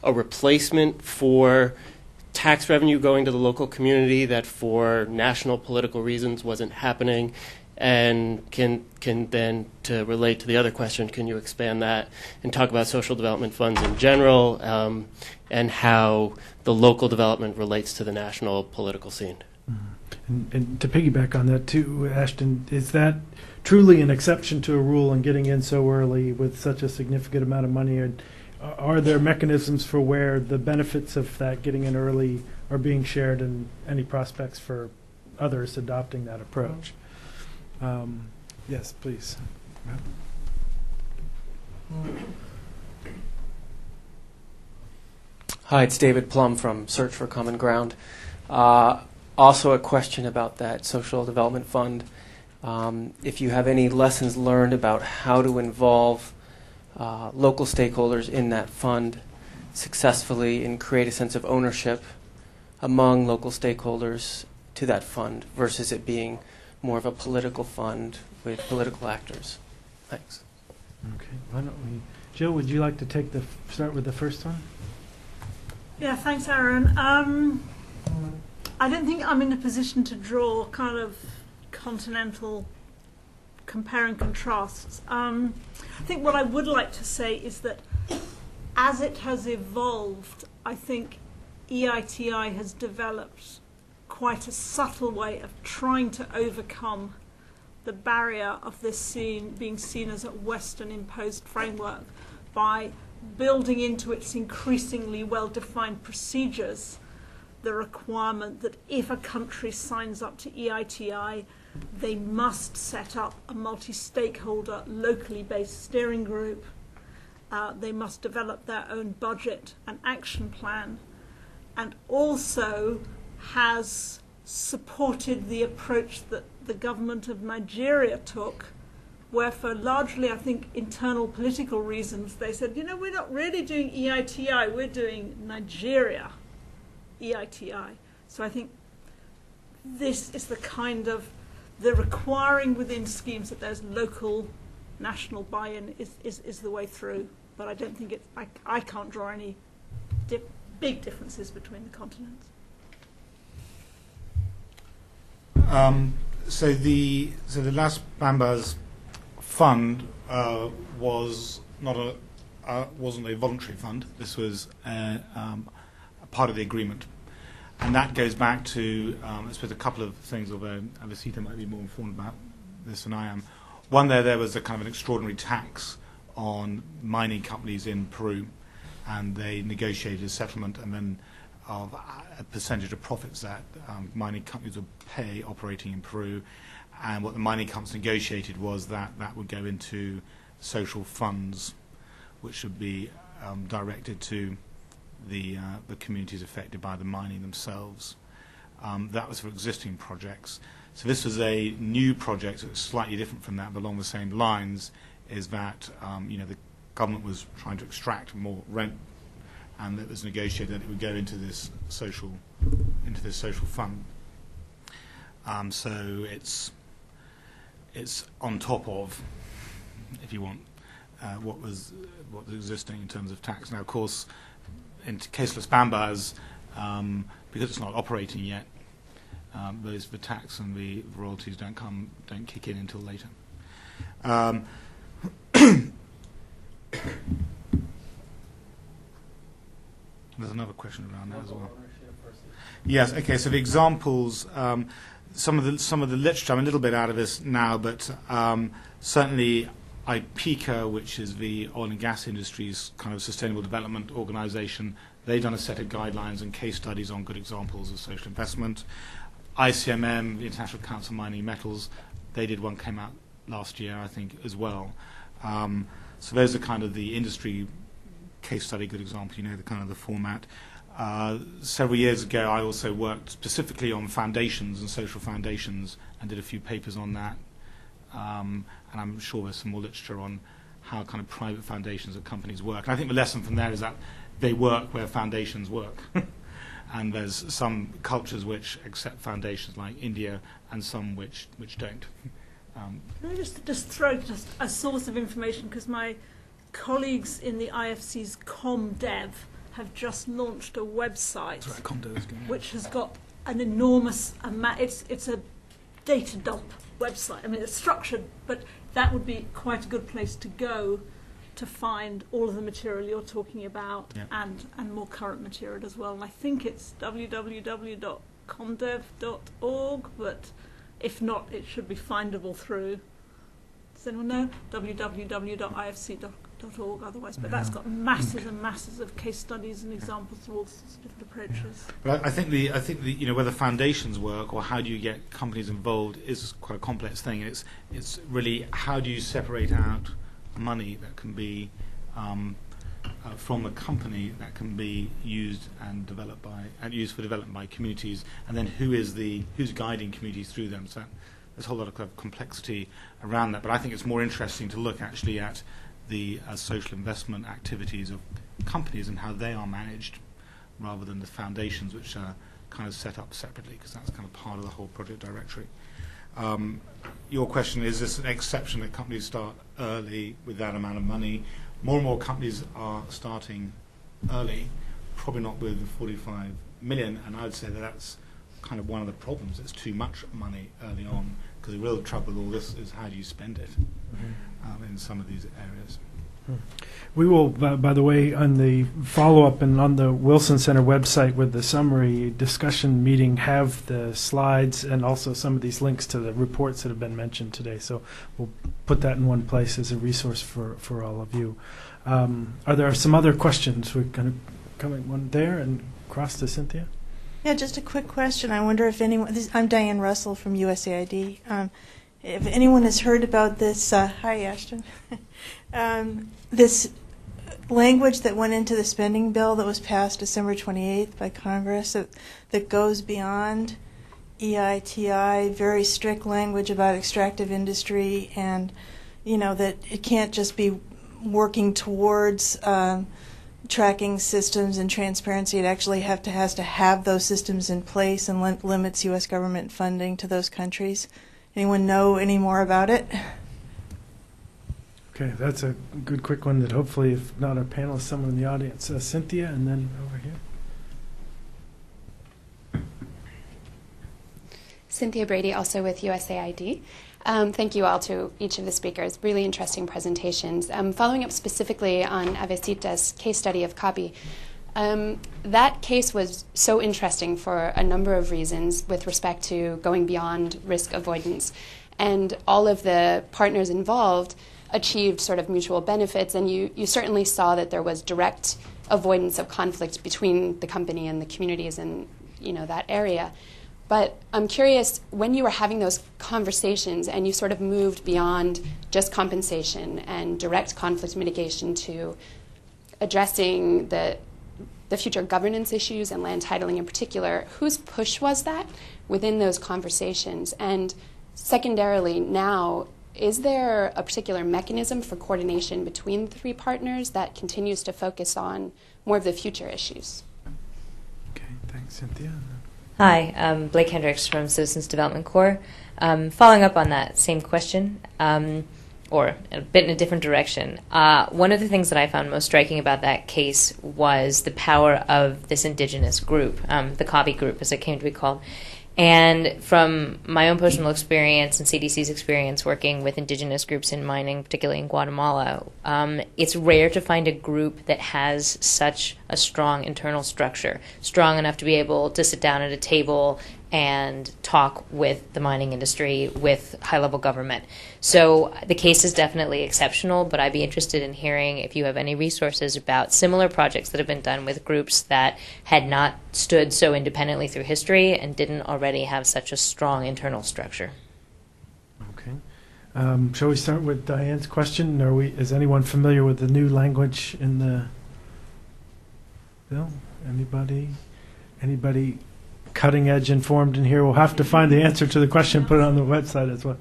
S6: a replacement for tax revenue going to the local community that for national political reasons wasn't happening? And can then, to relate to the other question, can you expand that and talk about social development funds in general and how the local development relates to the national political scene?
S2: Mm-hmm. And to piggyback on that too, Assheton, is that truly an exception to a rule and getting in so early with such a significant amount of money? And are there mechanisms for where the benefits of that getting in early are being shared and any prospects for others adopting that approach? Yes, please.
S7: Hi, it's David Plum from Search for Common Ground. Also a question about that social development fund. If you have any lessons learned about how to involve local stakeholders in that fund successfully and create a sense of ownership among local stakeholders to that fund versus it being more of a political fund with political actors. Thanks.
S2: Okay. Why don't we, Jill, would you like to start with the first one?
S3: Yeah, thanks, Aaron. I don't think I'm in a position to draw kind of continental compare and contrasts. I think what I would like to say is that as it has evolved, I think EITI has developed quite a subtle way of trying to overcome the barrier of this scene being seen as a Western imposed framework by building into its increasingly well-defined procedures the requirement that if a country signs up to EITI, they must set up a multi-stakeholder, locally based steering group. They must develop their own budget and action plan, and also has supported the approach that the government of Nigeria took, where for largely, I think, internal political reasons, they said, we're not really doing EITI, we're doing Nigeria EITI. So I think this is the kind of the requiring within schemes that there's local, national buy-in is the way through. But I don't think I can't draw any big differences between the continents.
S4: So the Las Bambas fund was not wasn't a voluntary fund. This was a part of the agreement, and that goes back to I suppose a couple of things. Although Avecita might be more informed about this than I am. One, there was a kind of an extraordinary tax on mining companies in Peru, and they negotiated a settlement, and then of a percentage of profits that mining companies would pay operating in Peru. And what the mining companies negotiated was that that would go into social funds, which should be directed to the communities affected by the mining themselves. That was for existing projects. So this was a new project, so it's slightly different from that, but along the same lines, is that the government was trying to extract more rent, and it was negotiated that it would go into this social fund. So it's on top of, if you want, what was existing in terms of tax. Now, of course, in case Las Bambas, because it's not operating yet, the tax and the royalties don't kick in until later. There's another question around that as well. Yes. Okay. So the examples, some of the literature. I'm a little bit out of this now, but certainly IPECA, which is the oil and gas industry's kind of sustainable development organization, they've done a set of guidelines and case studies on good examples of social investment. ICMM, the International Council of Mining Metals, they did one, came out last year, I think, as well. So those are kind of the industry case study, good example, the kind of the format. Several years ago, I also worked specifically on foundations and social foundations and did a few papers on that. And I'm sure there's some more literature on how kind of private foundations of companies work. And I think the lesson from there is that they work where foundations work. And there's some cultures which accept foundations like India and some which don't.
S3: Can I just throw just a source of information, because my colleagues in the IFC's ComDev have just launched a website which has got an enormous amount. It's a data dump website. I mean, it's structured, but that would be quite a good place to go to find all of the material you're talking about, and more current material as well. And I think it's www.comdev.org, but if not, it should be findable through, does anyone know? www.ifc.org otherwise, but that's got masses and masses of case studies and examples of all sorts of different approaches.
S4: But I think the whether foundations work or how do you get companies involved is quite a complex thing. It's really how do you separate out money that can be from a company that can be used and developed used for development by communities, and then who's guiding communities through them. So there's a whole lot of complexity around that. But I think it's more interesting to look actually at the social investment activities of companies and how they are managed, rather than the foundations which are kind of set up separately, because that's kind of part of the whole project directory. Your question, is this an exception that companies start early with that amount of money? More and more companies are starting early, probably not with 45 million, and I would say that that's kind of one of the problems. It's too much money early on, because the real trouble with all this is how do you spend it in some of these areas.
S2: We will, by the way, on the follow-up and on the Wilson Center website with the summary discussion meeting, have the slides and also some of these links to the reports that have been mentioned today. So we'll put that in one place as a resource for all of you. Are there some other questions? We're going to come one there and cross to Cynthia.
S8: Yeah, just a quick question. I wonder if anyone, I'm Diane Russell from USAID. If anyone has heard about this, hi Ashton, this language that went into the spending bill that was passed December 28th by Congress that goes beyond EITI, very strict language about extractive industry, and that it can't just be working towards tracking systems and transparency. It actually has to have those systems in place, and limits U.S. government funding to those countries. Anyone know any more about it?
S2: Okay, that's a good quick one that hopefully, if not our panelists, someone in the audience. Cynthia, and then over here.
S9: Cynthia Brady, also with USAID. Thank you all to each of the speakers. Really interesting presentations. Following up specifically on Avecita's case study of copy, that case was so interesting for a number of reasons with respect to going beyond risk avoidance. And all of the partners involved achieved sort of mutual benefits, and you certainly saw that there was direct avoidance of conflict between the company and the communities in that area. But I'm curious, when you were having those conversations and you sort of moved beyond just compensation and direct conflict mitigation to addressing the future governance issues and land titling in particular, whose push was that within those conversations? And secondarily, now, is there a particular mechanism for coordination between the three partners that continues to focus on more of the future issues?
S2: Okay, thanks, Cynthia.
S10: Hi, I'm Blake Hendricks from Citizens Development Corps. Following up on that same question, or a bit in a different direction, one of the things that I found most striking about that case was the power of this indigenous group, the CAVI group as it came to be called. And from my own personal experience and CDC's experience working with indigenous groups in mining, particularly in Guatemala, it's rare to find a group that has such a strong internal structure, strong enough to be able to sit down at a table and talk with the mining industry, with high-level government. So the case is definitely exceptional, but I'd be interested in hearing if you have any resources about similar projects that have been done with groups that had not stood so independently through history and didn't already have such a strong internal structure.
S2: Okay. Shall we start with Diane's question? Is anyone familiar with the new language in the bill? Anybody cutting edge informed in here? We'll have to find the answer to the question, put it on the website as well.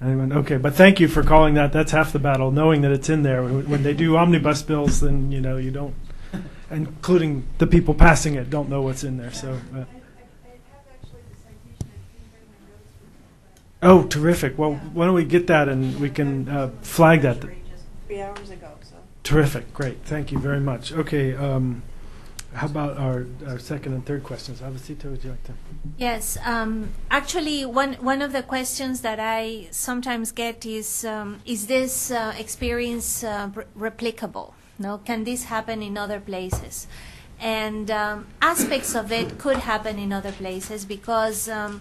S2: Anyone? Okay, but thank you for calling that. That's half the battle, knowing that it's in there. When they do omnibus bills, then you don't, including the people passing it, don't know what's in there. So. Oh, terrific. Well, why don't we get that and we can flag that.
S8: 3 hours ago. So.
S2: Terrific. Great. Thank you very much. Okay. How about our second and third questions? Avecita, would you like to?
S1: Yes. Actually, one of the questions that I sometimes get is this experience replicable? No, can this happen in other places? And aspects of it could happen in other places because there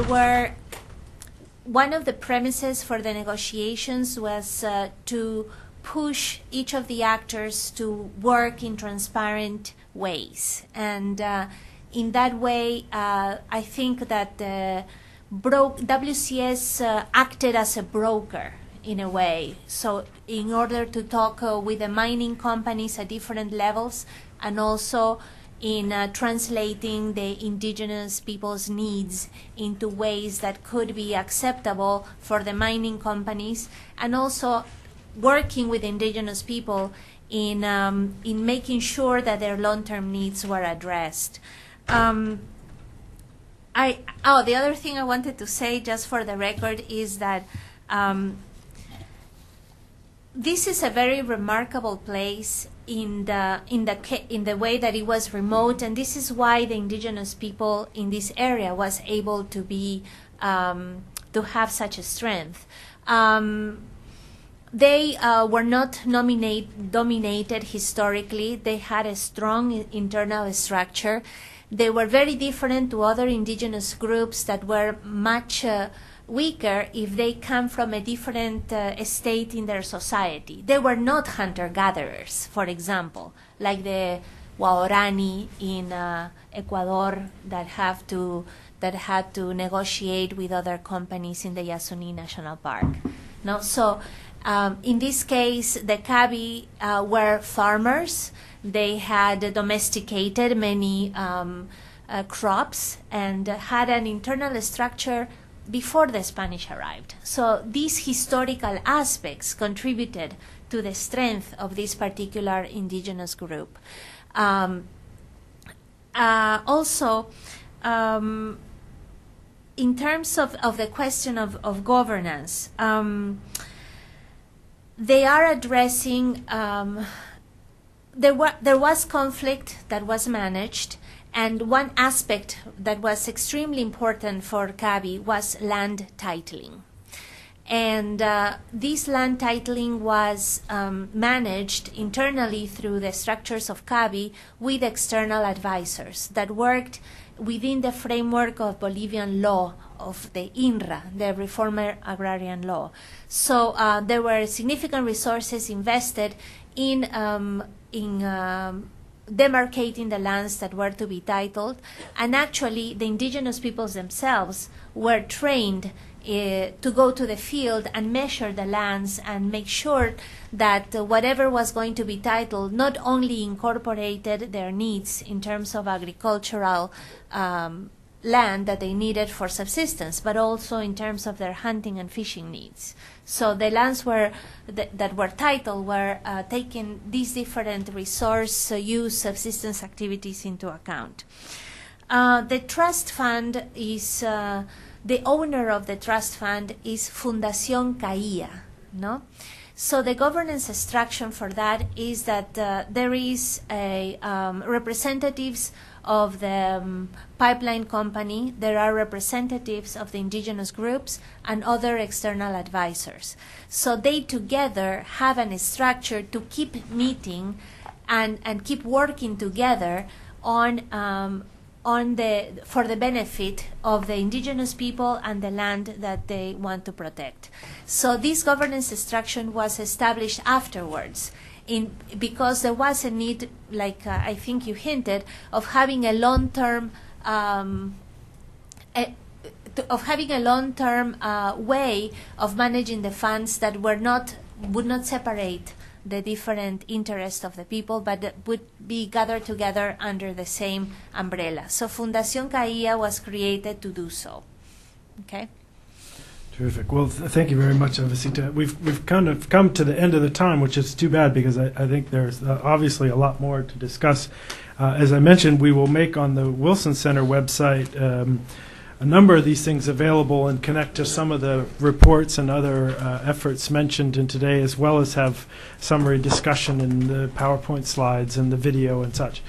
S1: were one of the premises for the negotiations was to push each of the actors to work in transparent ways. And in that way, I think that the WCS acted as a broker in a way. So in order to talk with the mining companies at different levels and also in translating the indigenous people's needs into ways that could be acceptable for the mining companies, and also working with indigenous people in making sure that their long-term needs were addressed. The other thing I wanted to say, just for the record, is that this is a very remarkable place in the way that it was remote, and this is why the indigenous people in this area was able to be to have such a strength. They were not dominated historically. They had a strong internal structure. They were very different to other indigenous groups that were much weaker if they come from a different state in their society. They were not hunter-gatherers, for example, like the Waorani in Ecuador that had to negotiate with other companies in the Yasuní National Park. No, so. In this case, the Cavi were farmers. They had domesticated many crops and had an internal structure before the Spanish arrived. So these historical aspects contributed to the strength of this particular indigenous group. in terms of the question of governance, they are addressing, there was conflict that was managed, and one aspect that was extremely important for CABI was land titling. And this land titling was managed internally through the structures of CABI with external advisors that worked within the framework of Bolivian law, of the INRA, the Reformer Agrarian Law. So there were significant resources invested in demarcating the lands that were to be titled, and actually the indigenous peoples themselves were trained to go to the field and measure the lands and make sure that whatever was going to be titled not only incorporated their needs in terms of agricultural land that they needed for subsistence, but also in terms of their hunting and fishing needs. So the lands that were titled were taking these different resource use subsistence activities into account. The trust fund is the owner of the trust fund is Fundación Caía, no? So the governance instruction for that is that there is a representatives of the pipeline company, there are representatives of the indigenous groups and other external advisors. So they together have a structure to keep meeting and keep working together on for the benefit of the indigenous people and the land that they want to protect. So this governance structure was established afterwards because there was a need, like I think you hinted, of having a long-term way of managing the funds that would not separate the different interests of the people, but that would be gathered together under the same umbrella. So Fundación Caía was created to do so. Okay.
S2: Terrific. Well, thank you very much, Avecita. We've kind of come to the end of the time, which is too bad because I think there's obviously a lot more to discuss. As I mentioned, we will make on the Wilson Center website a number of these things available and connect to some of the reports and other efforts mentioned in today, as well as have summary discussion in the PowerPoint slides and the video and such.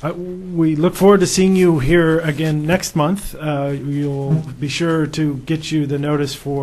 S2: We look forward to seeing you here again next month. We'll be sure to get you the notice for